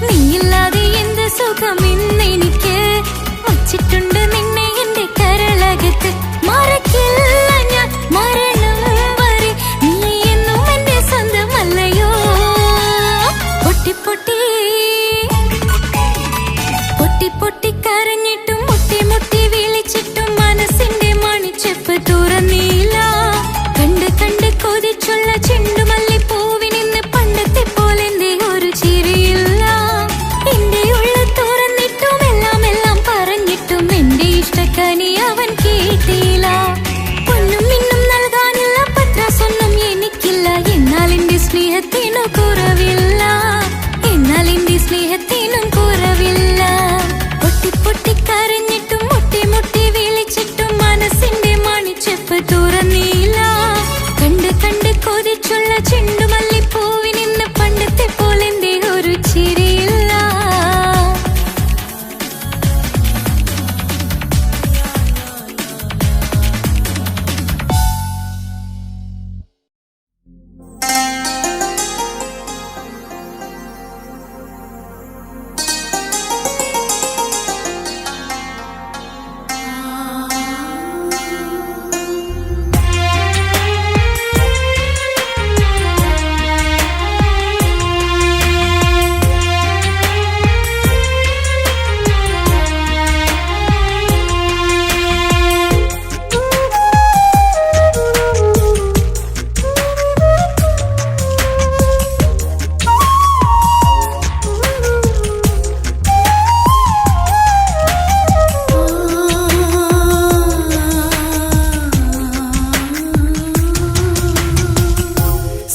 നീയില്ലാതെ എന്ത് സുഖം ഇന്നെനിക്ക്, വച്ചിട്ടുണ്ട് നിന്നെ എന്റെ കരളകത്ത്. മറക്കില്ല ഞാൻ മരണം വരെ, നീ എന്നും എന്റെ സ്വന്തമല്ലയോ. പൊട്ടി പൊട്ടി പൊട്ടി പൊട്ടി കരഞ്ഞിട്ടും മുട്ടി മുട്ടി വിളിച്ചിട്ടും മനസ്സിന്റെ മണിച്ചെപ്പ് തുറന്നില്ല. കണ്ട് കണ്ട് കൊതിച്ചുള്ള ചെണ്ടുമല്ലിപ്പൂവിനിന്ന് പണ്ടത്തെ പോലെന്തേ ഒരു ചിരിയില്ല. എന്റെ ഉള്ളിൽ തുറന്നിട്ടും എല്ലാം എല്ലാം പറഞ്ഞിട്ടും എന്റെ ഇഷ്ടക്കനി അവൻ കേട്ടില്ല. പൊന്നും മിന്നും നൽകാനുള്ള പത്രാസൊന്നും എനിക്കില്ല. എന്നാൽ എന്റെ സ്നേഹത്തിനു കുറവില്ല, എന്നാൽ എന്റെ സ്നേഹത്തിനും കുറവില്ല. പൊട്ടി പൊട്ടി കരഞ്ഞിട്ടും മുട്ടി മുട്ടി വിളിച്ചിട്ടും മനസ്സിന്റെ മണിച്ചെപ്പ് തുറന്നില്ല. കണ്ട് കണ്ട് കൊതിച്ചുള്ള ചെണ്ടുമല്ലിപ്പൂവിനിന്ന് പണ്ടത്തെ പോലെന്തേ ഒരു ചിരിയില്ല.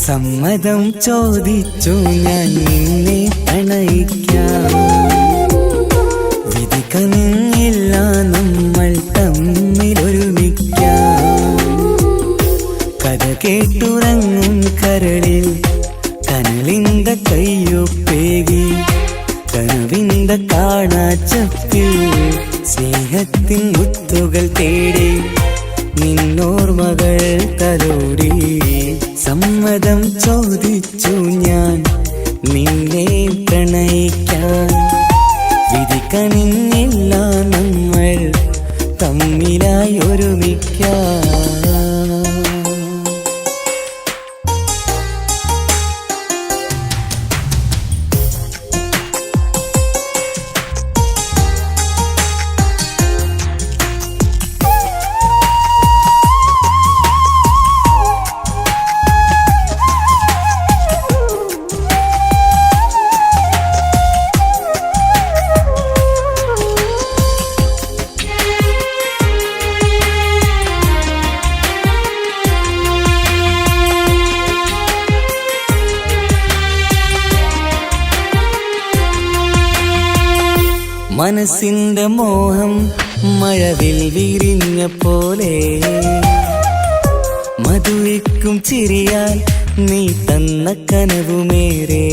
സമ്മതം ചോദിച്ചു ഞാൻ നിന്നെ പ്രണയിക്കാം. വിധി കനിഞ്ഞില്ല നമ്മൾ തമ്മിലൊരുമിക്കാം. കഥ കേട്ടുറങ്ങും കരളിൽ കനലിന്ത കയ്യൊപ്പേകി, കനവിന്ത കാണാച്ചപ്പിൽ സ്നേഹത്തിൻ മുത്തുകൾ തേടി നിന്നോർമകൾ തലോടി. സമ്മതം ചോദിച്ചു ഞാൻ നിന്നെ പ്രണയിക്കാൻ. വിധി കനിഞ്ഞില്ല നമ്മൾ തമ്മിലായി ഒരുമിക്കാം. മനസ്സിന്റെ മോഹം മഴവിൽ വിരിഞ്ഞ പോലെ, മധുവിക്കും ചിരിയാൽ നീ തന്ന കനവുമേറെ.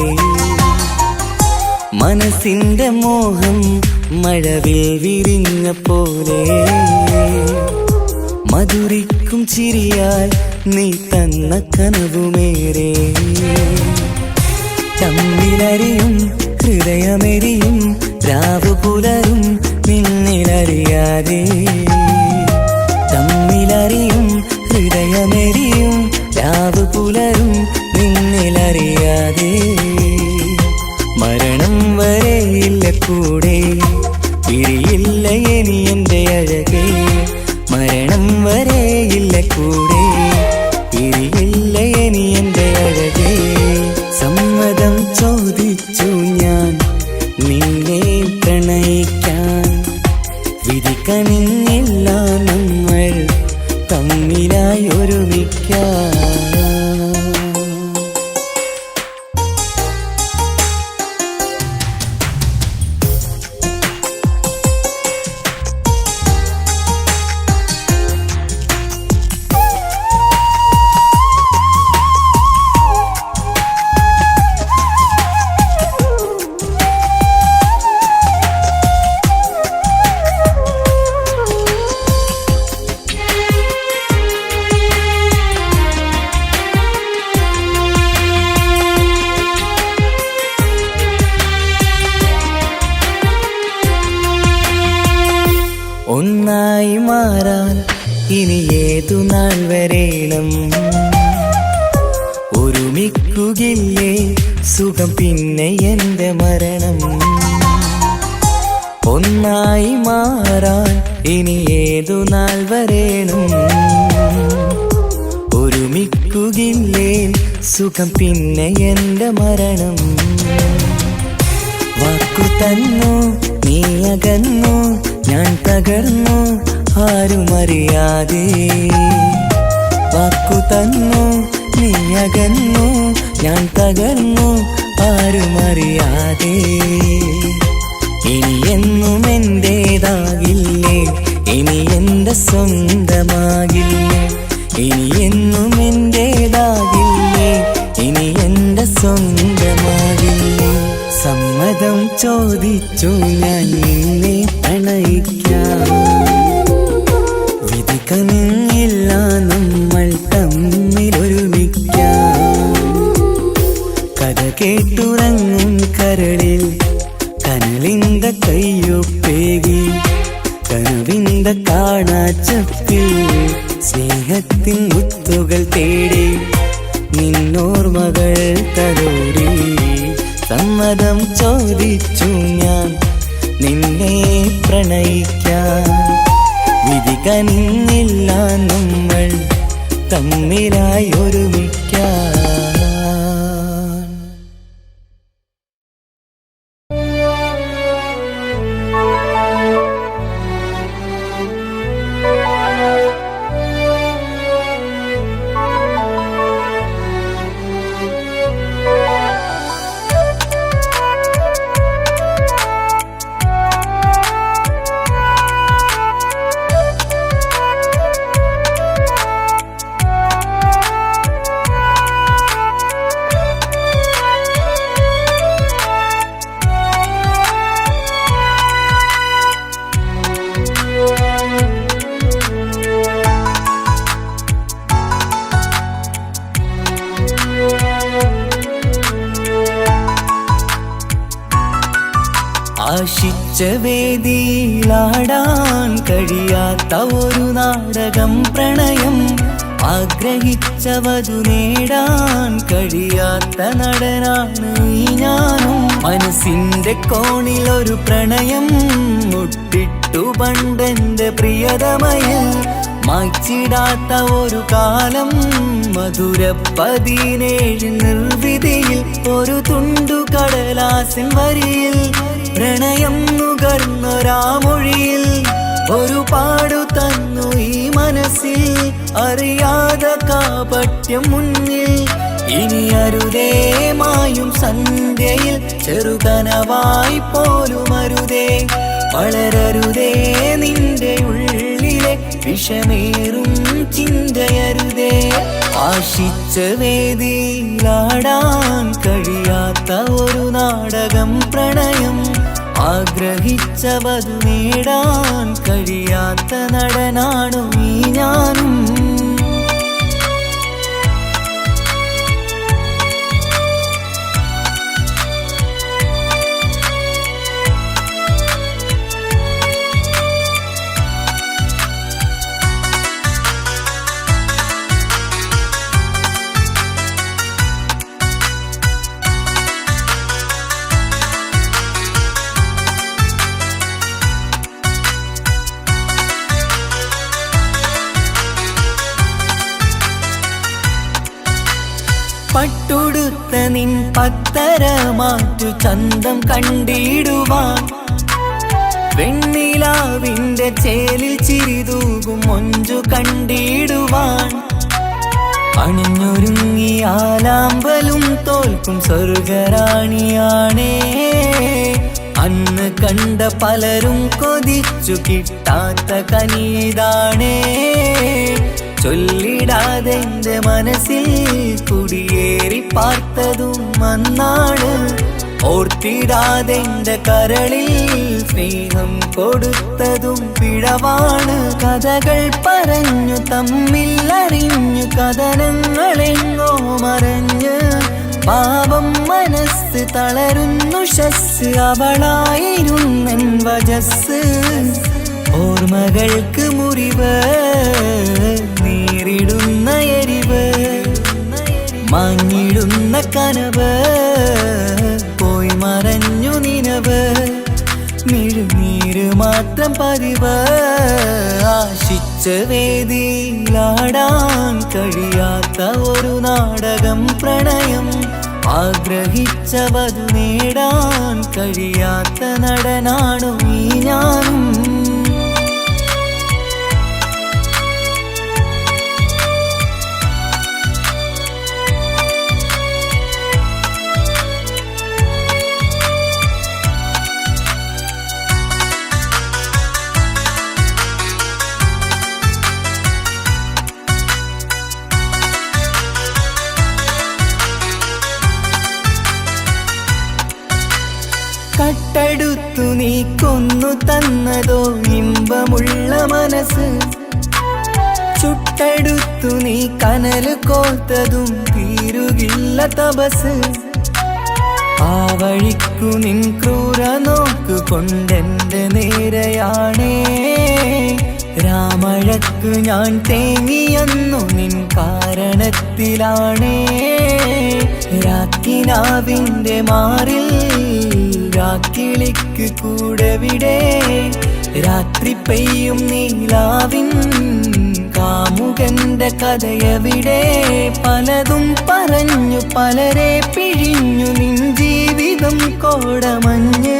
മനസ്സിന്റെ മോഹം മഴവിൽ വിരിഞ്ഞ പോലെ, മധുരിക്കും ചിരിയാൽ നീ തന്ന കനവുമേറെ. തമ്മിലറിയും ഹൃദയമെരിയും രാവു പുലരും നിന്നിലറിയാതെ. തമ്മിലറിയും ഹൃദയമെരിയും രാവു പുലരും നിന്നിലറിയാതെ. മരണം വരെയില്ല കൂടെ, പിരിയില്ല ഇനി എൻ്റെ അഴകേ. മരണം വരെയില്ല കൂടെ, പിരിയില്ല ഇനി എൻ്റെ അഴകേ. സമ്മതം ചോദിച്ചു ഞാൻ ഒന്നായി മാറാൻ ഇനി ഏതു നാൾ വരേണം ഒരുമിക്കുകയില്ലേ സുഖം പിന്നെ എന്റെ മരണം ഒന്നായി മാറാൻ ഇനി ഏതു നാൾ വരേണം ഒരുമിക്കുകയില്ലേ സുഖം പിന്നെ എന്റെ മരണം വാക്കു തന്നു നീ അകന്നു ഞാൻ തകർന്നു ആരുമറിയാതെ വാക്കു തന്നു നീ അകന്നു ഞാൻ തകർന്നു ആരുമറിയാതെ ഇനി എന്നും എന്റേതാകില്ലേ ഇനി എന്റെ സ്വന്തമാകില്ലേ ഇനി എന്നും എന്റേതാകില്ലേ ഇനി എന്റെ സ്വന്തമാകില്ലേ സമ്മതം ചോദിച്ചു ഞാൻ നിന്നെ പ്രണയിക്കാം വിധി കനിഞ്ഞില്ല നമ്മൾ തമ്മിലൊരുമിക്കാം കഥ കേട്ടുറങ്ങും കരളിൽ കനലിന്ത കയ്യൊപ്പേകി കനവിന്ത കാണാച്ചപ്പിൽ സ്നേഹത്തിൻ മുത്തുകൾ തേടി നിന്നോർമകൾ തലോടി സമ്മതം ചോദിച്ചു ഞാൻ നിന്നെ പ്രണയിക്കാൻ വിധി കനിഞ്ഞില്ല നമ്മൾ തമ്മിലായി ഒരുമിക്കാൻ ആശിച്ച വേദിയിലാടാൻ കഴിയാത്ത ഒരു നാടകം പ്രണയം ആഗ്രഹിച്ചവതു നേടാൻ കഴിയാത്ത നടനാണ് ഈ ഞാനും മനസ്സിന്റെ കോണിലൊരു പ്രണയം മുട്ടിട്ടു പണ്ടെന്റെ പ്രിയതമയിൽ മായ്ച്ചിടാത്ത ഒരു കാലം മധുര 17 നിർവിധിയിൽ ഒരു തുണ്ടു കടലാസിൻ വരിയിൽ പ്രണയം നുകർന്നൊരാമൊഴിയിൽ ഒരു പാടു തന്നു ഈ മനസ്സിൽ അറിയാതെ കാപട്യം മുന്നിൽ ഇനി അരുതേ മായും സന്ധ്യയിൽ ചെറുകനവായി പോലും അരുതേ വളരരുതേ നിന്റെ ഉള്ളിലെ വിഷമേറും ചിന്തയരുതേ ആശിച്ച വേദിയിലാടാൻ കഴിയാത്ത ഒരു നാടകം പ്രണയം ആഗ്രഹിച്ചവതു നേടാൻ കഴിയാത്ത നടനാണു ഈ ഞാനും പട്ടുടുത്ത നിൻ പത്തര മാറ്റു ചന്തം കണ്ടിടുവാൻ വെണ്ണിലാവിന്റെ ചേലിൽ ചിരിതൂകും മൊഞ്ചു കണ്ടിടുവാൻ അണിഞ്ഞൊരുങ്ങി ആലാമ്പലും തോൽക്കും സ്വർഗറാണിയാണേ അന്ന് കണ്ട പലരും കൊതിച്ചു കിട്ടാത്ത കനിതാണേ ചൊല്ലിടാതെ എന്റെ മനസ്സിൽ കുടിയേറി പാർത്തതും അന്നാണ് ഓർത്തിടാതെ എന്റെ കരളിൽ സ്നേഹം കൊടുത്തതും പിഴവാണ് കഥകൾ പറഞ്ഞു തമ്മിൽ അറിഞ്ഞു കഥനങ്ങളെങ്ങോ മറഞ്ഞ് പാപം മനസ്സ് തളരുന്നു ശസ് അവളായിരുന്നൻ വജസ് ഓർമ്മകൾക്ക് മുറിവ് നേരിടുന്ന എരിവ് മാഞ്ഞിടുന്ന കനവ് പോയി മറഞ്ഞു നിനവ് മിഴുനീര് മാത്രം പതിവ് ആശിച്ച വേദിയിലാടാൻ കഴിയാത്ത ഒരു നാടകം പ്രണയം ആഗ്രഹിച്ചവതു നേടാൻ കഴിയാത്ത നടനാണു ഈ ഞാനും കട്ടെടുത്തു നീ കൊന്നു തന്നതോ ഇമ്പമുള്ള മനസ്സ് ചുട്ടെടുത്തു നീ കനല് കോർത്തതും തീരുകില്ല തപസ് ആ വഴിക്കു നിൻ ക്രൂര നോക്കു കൊണ്ടെന്റെ നേരെയാണേ രാമഴക്കു ഞാൻ തേങ്ങിയെന്നു നിൻ കാരണത്തിലാണേ രാക്കിനാവിന്റെ മാറിൽ രാക്കിളിക്ക് കൂടെവിടെ രാത്രി പെയ്യും നീലാവിൻ കാമുകന്റെ കഥയവിടെ പലതും പറഞ്ഞു പലരെ പിഴിഞ്ഞു നിൻ ജീവിതം കോടമഞ്ഞ്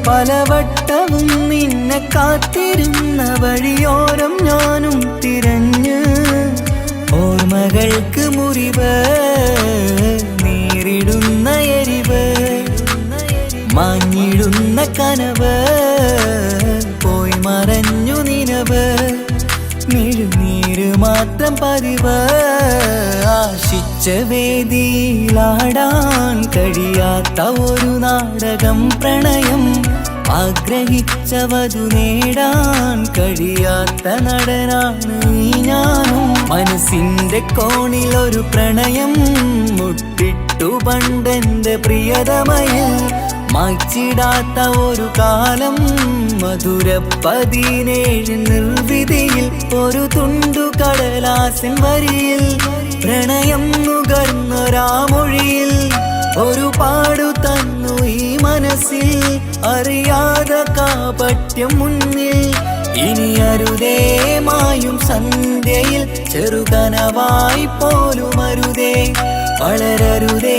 പലവട്ടവും നിന്നെ കാത്തിരുന്ന വഴിയോരം ഞാനും തിരഞ്ഞ് ഓർമ്മകൾക്ക് മുറിവ് നേരിടുന്ന എരിവ് മാഞ്ഞിടുന്ന കനവ് പോയി മറഞ്ഞു നിനവ് മിഴുനീര് മാത്രം പതിവ് ആശിച്ച വേദിയിലാടാൻ കഴിയാത്ത ഒരു നാടകം പ്രണയം ആഗ്രഹിച്ചവതു നേടാൻ കഴിയാത്ത നടനാണ് ഈ ഞാനും മനസ്സിന്റെ കോണിലൊരു പ്രണയം മുട്ടിട്ടു പണ്ടെന്റെ പ്രിയതമയിൽ മായ്ച്ചിടാത്ത ഒരു കാലം മധുര 17 നിർവിധിയിൽ ഒരു തുണ്ടു കടലാസിൻ വരിയിൽ പ്രണയം നുകർന്നൊരാമൊഴിയിൽ ഒരു പാടു തന്നു ഈ മനസ്സിൽ അറിയാതെ കാപട്യം മുന്നിൽ ഇനി അരുതേ മായും സന്ധ്യയിൽ ചെറുകനവായി പോലും അരുതേ വളരരുതേ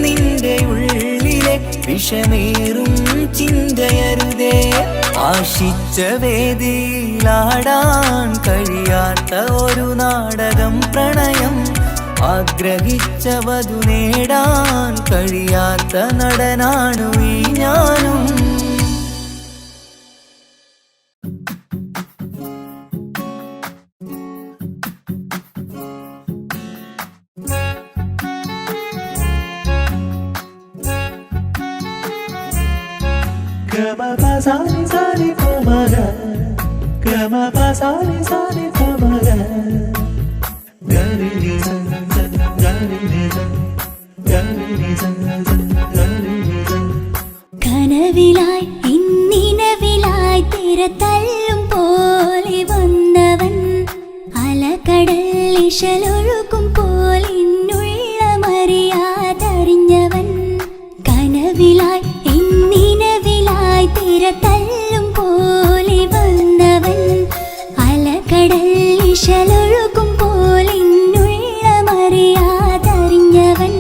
നിന്റെ ഉള്ളിലെ വിഷമേറും ചിന്തയരുതേ ആശിച്ച വേദിയിലാടാൻ കഴിയാത്ത ഒരു നാടകം പ്രണയം ആഗ്രഹിച്ചവതു നേടാൻ കഴിയാത്ത നടനാണു ഈ ഞാനും കനവിലായി ഇന്നിനവിലായി തിരതല്ലും പോലെ വന്നവൻ അലകടൽ ഇശലൊഴുകും പോലെ മറിയാതറിഞ്ഞവൻ കനവിലായി ഇന്നിനവിലായി തിരതല്ലും പോലെ വന്നവൻ അലകടൽ ഇശലൊഴുകും പോലെ മറിയാതറിഞ്ഞവൻ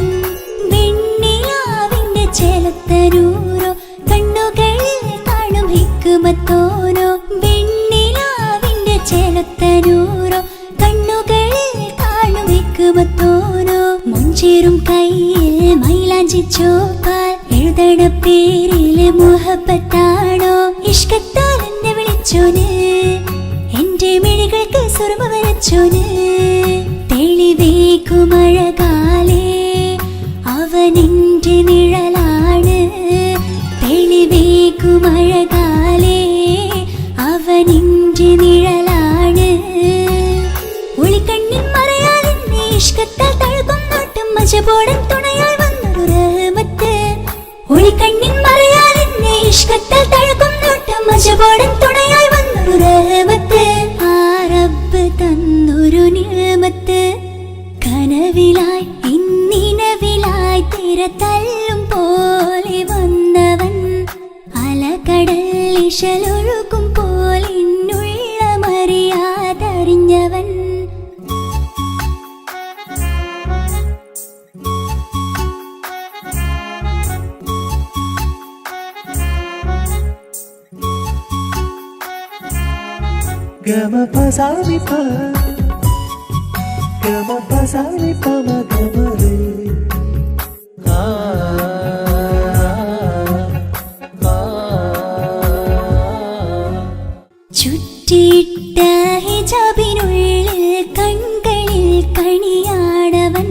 വെണ്ണിലാവിന്റെ ചെലത്തരൂരോ കണ്ണുകളിൽ കാണും ഹിക്കുമത്തോനോ വെണ്ണിലാവിന്റെ ചെലത്തരൂരോ കണ്ണുകളിൽ കാണും ഹിക്കുമത്തോനോ മുഞ്ചേറും കയ്യിൽ മൈലാഞ്ചി ചോപ്പാൽ എഴുതണ പേരിലെ മുഹബത്താണോ ഇഷ്കത്താൽ എന്നെ വിളിച്ചോന് എന്റെ മിഴികൾക്ക് സുറുമ വരച്ചോന് തെളിവേക്കുമഴകാലേ അവനെന്റെ നിഴലാണ് തെളിവേക്കുമഴകാലേ അവനെന്റെ നിഴലാണ് ഒളിക്കണ്ണിൻ മറയാൽ എന്നെ ഇഷ്കത്താൽ തഴുകും നോട്ടും മജബോടൻ തുണയായി വന്നൊരു റഹ്മത്ത് ഒളിക്കണ്ണിൻ മറയാൽ എന്നെ ഇഷ്കത്താൽ തഴുകും നോട്ടും മജബോടൻ തുണയായി വന്നൊരു ഇശലൊഴുകും പോലെന്നുള്ളമറിയാതറിഞ്ഞവൻ Gama pasami pa, gama pasami pa magamare. ചുറ്റിയിട്ട ഹിജാബിനുള്ളിൽ കൺകളിൽ കണിയാടവൻ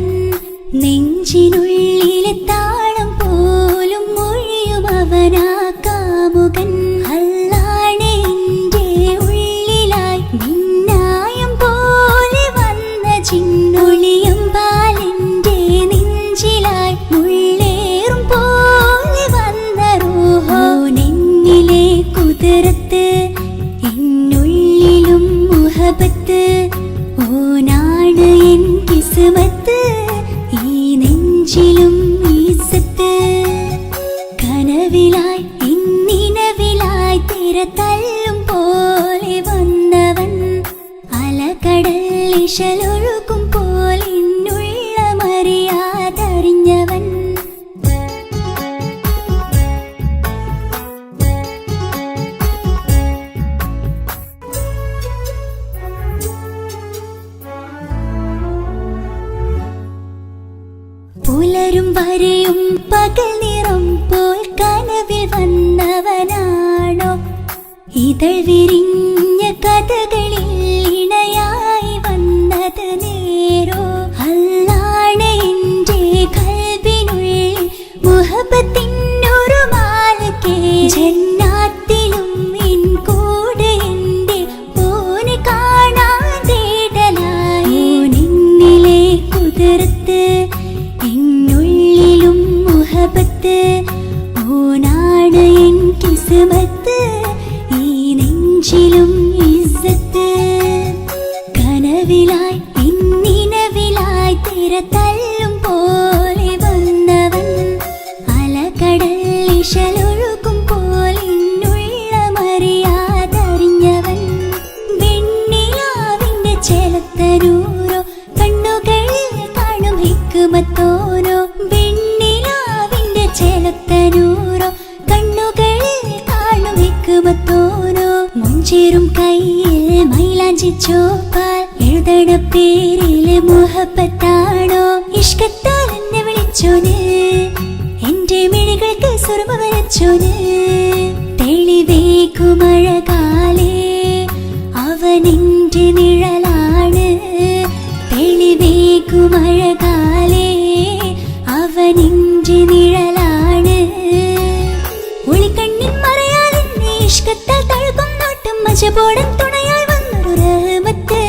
നെഞ്ചിനുള്ളിലെ താളം പോലും മൊഴിയും അവനാ കാമുകൻ അല്ലാണെ എൻ്റെ ഉള്ളിലായി മിന്നായം പോലെ വന്ന ചിന്നൊളിയും പാലെൻ്റെ നെഞ്ചിലായി മുള്ളേറും പോലെ വന്ന റൂഹോ നെഞ്ഞിലെ കുതിരത്ത് എന്നുള്ളിലും മുഹബത്ത് ഓനാണ് എൻ കിസ്മത്ത് ഈ നെഞ്ചിലും ഈസത്ത് കനവിലായി ഇന്നിനവിലായി തിര തല്ലും പോലെ വന്നവൻ അലകടൽ ഇശലൊഴുകും പോലെ എന്നുള്ളമറിയാതറിഞ്ഞവൻ പുലരും വരെയും പകൽ നിറം പോൽ കനവിൽ വന്നവനാണോ ഇതൾ വിരിഞ്ഞ കഥകളിൽ ഇണയായി വന്നത് നേരോ അല്ലാണെ എൻ്റെ കൽബിനുള്ളിൽ മുഹബത്തിനൊരു മാലക്കേ ജന്നാത്തിലും എൻ കൂടെ എൻ്റെ ഓനെ കാണാൻ തേടലായി നിന്നിലെ കുതിരത്ത് എന്നുള്ളിലും മുഹബത്ത് ഓനാണ് എൻ കിസ്മത്ത് ഈ നെഞ്ചിലും ഇസ്സത്ത് കനവിലായി ഇന്നിനവിലായി തിര തല്ലും പോലെ വന്നവൻ അലകടൽ ഇശലൊഴുകും പോലെ എന്നുള്ളമറിയാതറിഞ്ഞവൻ വെണ്ണിലാവിന്റെ ചെലത്തനൂരോ കണ്ണുകളിൽ കാണും ഹിക്മത്തോരോ വെണ്ണിലാവിന്റെ ചെലത്തനൂരോ കണ്ണുകളിൽ കാണും ഹിക്മത്തോരോ മുഞ്ചേറും കയ്യിൽ മൈലാഞ്ചി ചോപ്പാൽ എഴുതണ പേരിലെ മുഹബത്താണോ ഇഷ്കത്താൽ എന്നെ വിളിച്ചോന് എന്റെ മിഴികൾക്ക് സുറുമ വരച്ചോന് തെളിവേക്കുമഴകാലേ അവനെന്റെ നിഴലാണ് തെളിവേക്കുമഴകാലേ അവനെന്റെ നിഴലാണ് ഒളിക്കണ്ണിൻ മറയാൽ എന്നെ ഇഷ്കത്താൽ തഴുകും നോട്ടും മജബോടൻ തുണയായി വന്നൊരു റഹ്മത്ത്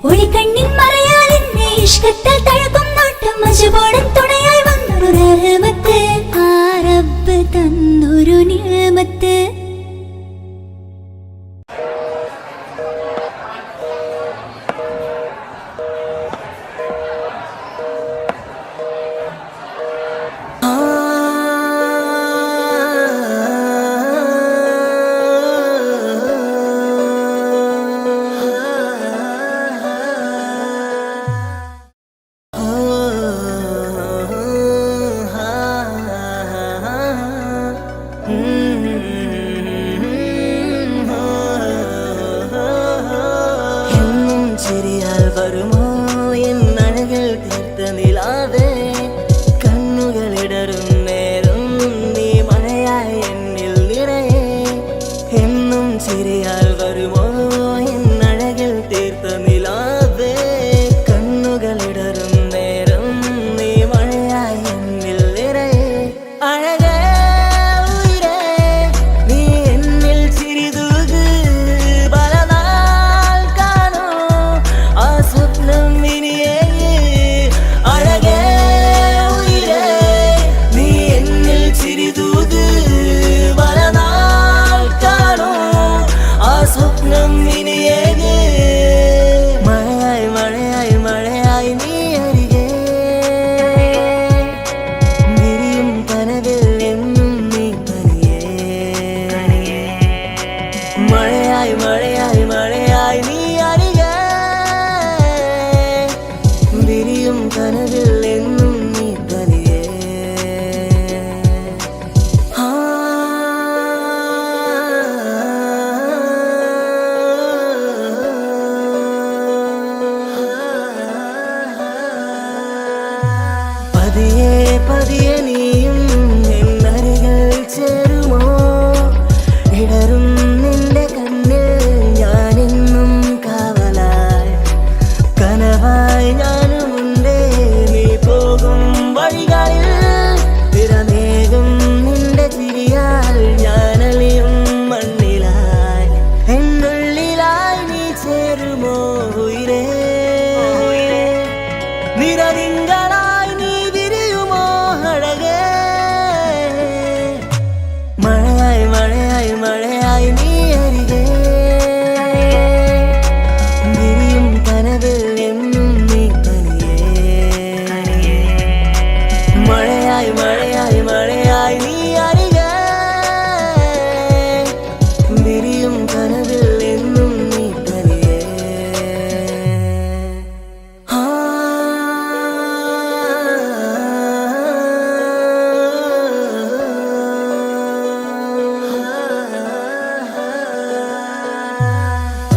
ഒളിക്കണ്ണിൻ മറയാൽ എന്നെ ഇഷ്കത്താൽ തഴുകും നോട്ടും മജബോടൻ തുണയായി വന്നൊരു റഹ്മത്ത് ആ റബ്ബ് തന്നൊരു നിഅമത്ത് മഴയായി മഴയായി നീ അരികെ വിരിയും കനവിൽ എന്നും നീ തനിയേ പതിയെ പതിയെ നീയും എന്നരികൾ ചേരുമോ ഇടറും നിന്റെ കണ്ണിൽ ഞാനെന്നും കാവലായി കനവായി ഞാനുമുണ്ടേ നീ പോകും വഴികളിൽ തിരമേകും നിന്റെ ചിരിയാൽ ഞാനലിയും മണ്ണിലായി എന്നുള്ളിലായി നീ ചേരുമോ ഉയിരേ നിറതിങ്കളായി നീ വിരിയുമോ അഴകേ മഴയായി മഴയായി മഴയായി നീ അരികെ വിരിയും കനവിൽ എന്നും നീ തനിയേ മഴയായി മഴയായി മഴയായി നീ അരികെ വിരിയും കനവിൽ എന്നും നീ തനിയേ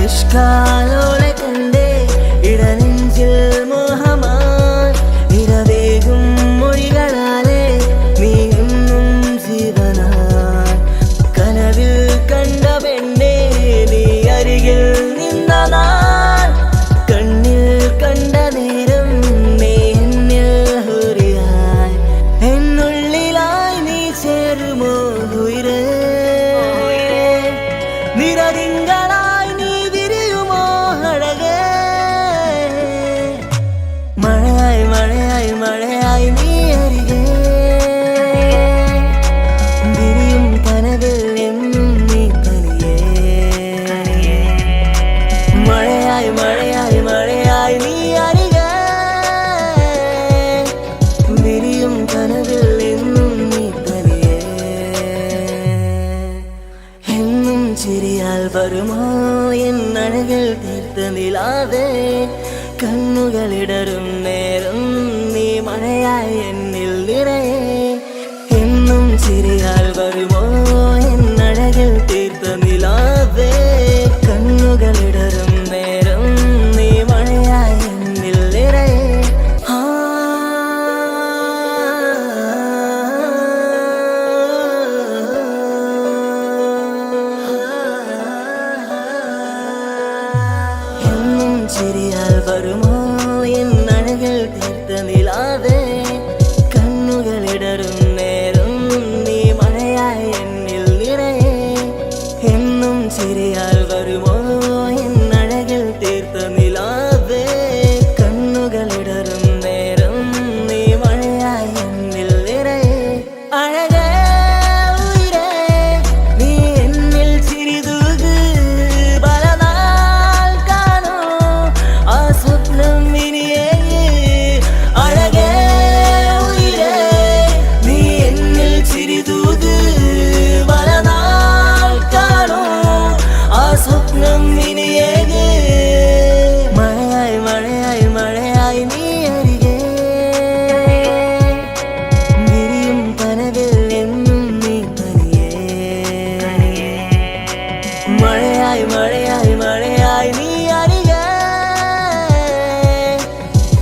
ഇഷ്കാലോളെ കണ്ടേ ഇടനെഞ്ചിൽ മോഹമായി ഇരവേകും മൊഴികളാലേ നീ എന്നും ജീവനായി കനവിൽ കണ്ട പെണ്ണേ നീ അരികിൽ നിന്ന നാൾ കണ്ണിൽ കണ്ട നേരം നീ എന്നിൽ ഹുരിയായി എന്നുള്ളിലായി നീ ചേരുമോ ഉയിരേ നിറതിങ്കളായി നീ വിരിയുമോ അഴകേ മഴയായി മഴയായി മഴയായി നീ അരികെ വിരിയും കനവിൽ എന്നും നീ തനിയേ മഴയായി മഴയായി മഴയായി നീ അരികെ വിരിയും കനവിൽ എന്നും നീ തനിയേ എന്നും ചിരിയാൽ വരുമോ എന്നഴകിൽ തീർത്ത നിലാവേ കണ്ണുകളിടറും നേരം നീ മഴയായി എന്നിൽ നിറയെ എന്നും ചിരിയാൽ വരുമോ എന്നഴകിൽ തീർത്ത നിലാവേ കണ്ണുകളിടറും നേരം നീ മഴയായി എന്നിൽ നിറയെ എന്നും ചിരിയാൽ വരുമോ എന്നഴകിൽ തീർത്ത നിലാവേ കണ്ണുകളിടറും നേരം നീ മഴയായി എന്നിൽ നിറയെ എന്നും ചിരിയാൽ വരുമോ എന്നഴകിൽ തീർത്ത നിലാവേ കണ്ണുകളിടറും നേരം നീ മഴയായി എന്നിൽ നിറയെ അഴകേ ഉയിരേ നീ എന്നിൽ ചിരിതൂക് പലനാൾ കാണൂ ആ സ്വപ്നം ഇനിയേ അഴകേ ഉയിരേ നീ എന്നിൽ ചിരിതൂക് പലനാൾ കാണൂ ആ സ്വപ്നം ഇനിയേ മഴയായി മഴയായി മഴയായി നീ അരികെ വിരിയും കനവിൽ എന്നും നീ തനിയേ മഴയായി മഴയായി മഴയായി നീ അരികെ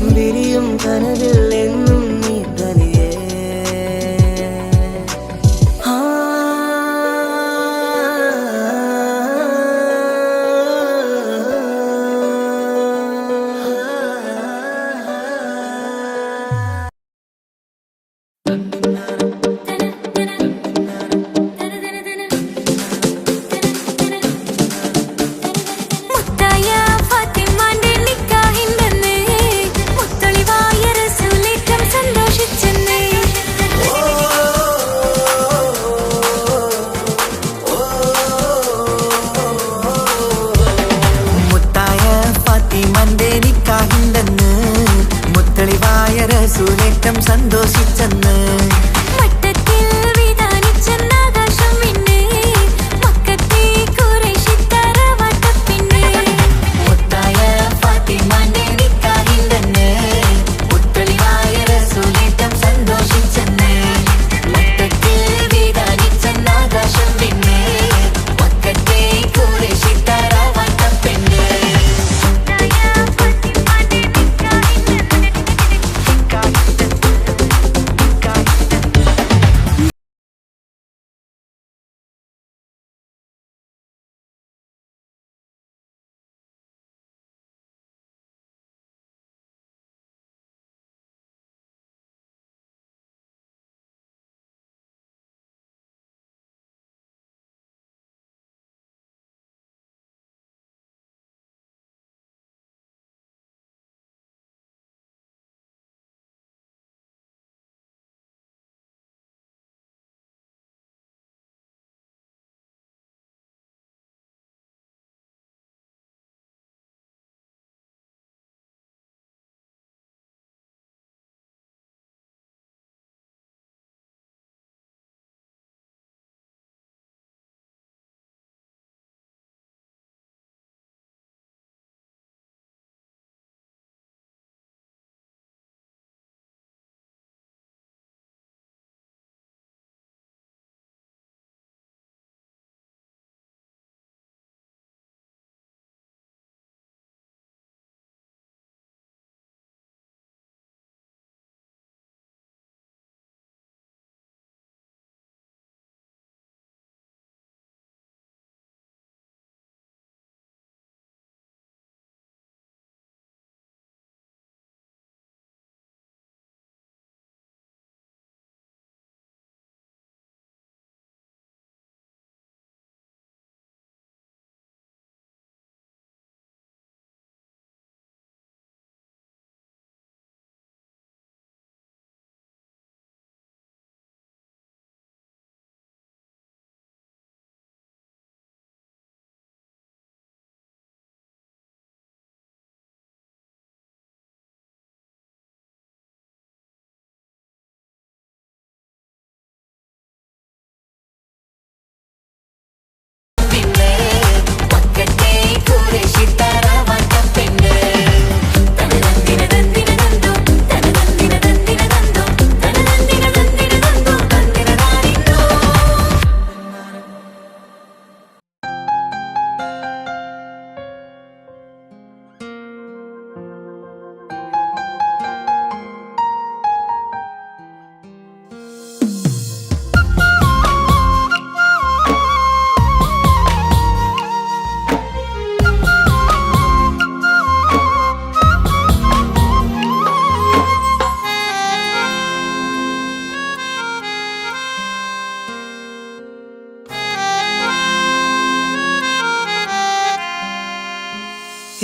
വിരിയും കനവിൽ എന്നും നീ തനിയേ മുത്തായ ഫാത്തിമാന്റെ നിക്കാഹിന്റെന്ന് മുത്തൊളിവായ റസൂലേറ്റം സന്തോഷിച്ചെന്ന് മുത്തായ ഫാത്തിമന്റെ നിക്കാഹിന്റെന്ന് മുത്തളിവായ റസൂലേറ്റം സന്തോഷിച്ചെന്ന് മട്ടത്തിൽ വിധാനിച്ചെന്നാകാശം മിന്ന് മക്കത്തെ ഖുറൈശി തറവാട്ടിൽ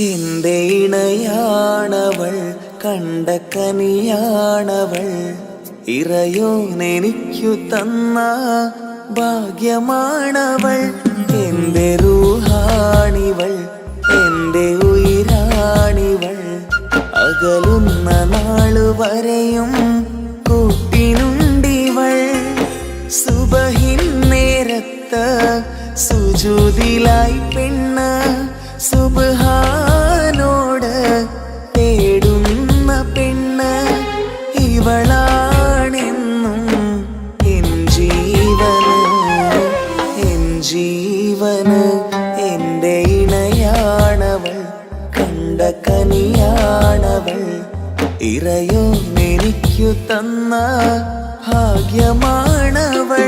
എന്റെ ഇണയാണവൾ, കണ്ട കനിയാണവൾ, ഇറയോനെനിക്കു തന്ന ഭാഗ്യമാണവൾ. എന്റെ റൂഹാണിവൾ, എന്റെ ഉയിരാണിവൾ, അകലുന്ന നാളു വരെയും കൂട്ടിനുണ്ടിവൾ. സുബഹിൻ നേരത്ത് സുജൂദിലായി പെണ്ണ് സുബ്ഹാനോട് തേടുന്ന പെണ്ണ് ഇവളാണെന്നും എൻ ജീവന്, എൻ ജീവന്. എന്റെ ഇണയാണവൾ, കണ്ട കനിയാണവൾ, ഇറയോനെനിക്കു തന്ന ഭാഗ്യമാണവൾ.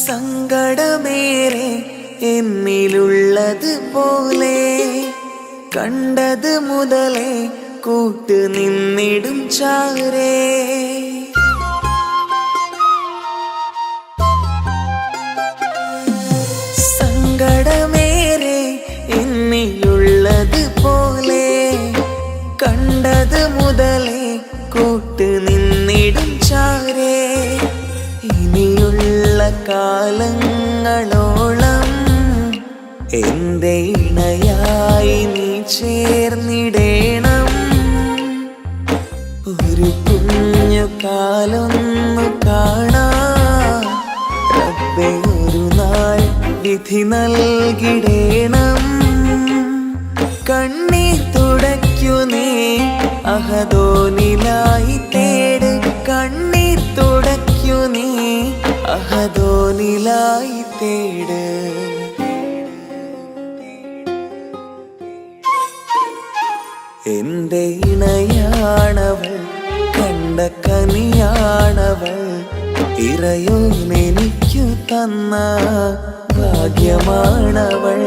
സങ്കടമേറെ എന്നിലുള്ളത് പോലെ കണ്ടത് മുതലേ കൂട്ട് നിന്നിടും ചാരേ. സങ്കടമേറെ എന്നിലുള്ളത് പോലെ കണ്ടത് മുതലേ കൂട്ട് നിന്നിടും ചാരേ. ഇനിയുള്ള കാലങ്ങളോളം എന്റെ ഇണയായി നീ ചേർന്നിടേണം. ഒരു കുഞ്ഞു കാലൊന്നു കാണാൻ റബ്ബേ ഒരു നാൾ വിധി നൽകിടേണം. കണ്ണീർ തുടയ്ക്കു നീ അഹദോനിലായി തേട്, കണ്ണീർ തുടയ്ക്കു നീ അഹദോനിലായി തേട്. എന്റെ ഇണയാണവൾ, കണ്ട കനിയാണവൾ, ഇറയോനെനിക്കു തന്ന ഭാഗ്യമാണവൾ.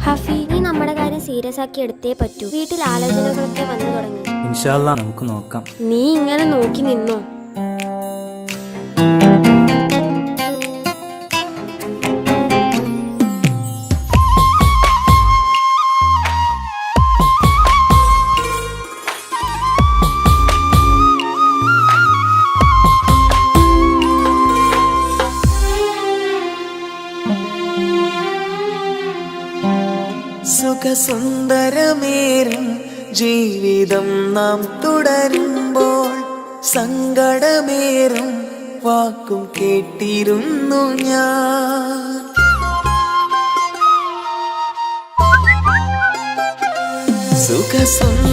ഹഫി, നീ നമ്മുടെ കാര്യം സീരിയസ് ആക്കി എടുത്തേ പറ്റൂ. വീട്ടിൽ ആലോചനകളൊക്കെ വന്നു തുടങ്ങി. ഇൻഷാ അല്ലാഹ് നമുക്ക് നോക്കാം. നീ ഇങ്ങനെ നോക്കി നിന്നോ? സുഖസുന്ദരമേറും ജീവിതം നാം തുടരുമ്പോൾ സങ്കടമേറും വാക്കും കേട്ടിരുന്നു ഞാൻ.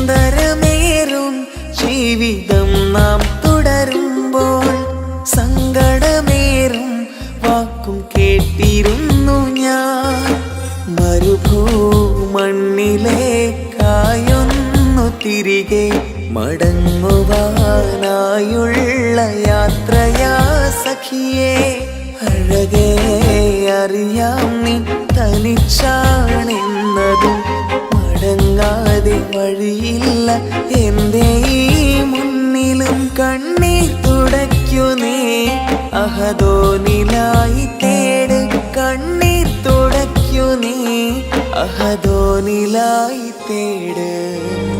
സുഖസുന്ദരമേറും ജീവിതം നാം തുടരുമ്പോൾ സങ്കടമേറും വാക്കും കേട്ടിരുന്നു ഞാൻ. മരുഭൂമണ്ണിലേക്കായൊന്നു തിരികെ മടങ്ങുവാനായുള്ള യാത്രയാ സഖിയേ. അഴകേ അറിയാം നീ തനിച്ചാണെന്നതും മടങ്ങാതെ വഴിയില്ല എന്റെ ഈ മുന്നിലും. കണ്ണീർ തുടയ്ക്കു നീ അഹദോനിലായി തേട്, കണ്ണീർ തുടയ്ക്കു നീ അഹദോനിലായി തേട്.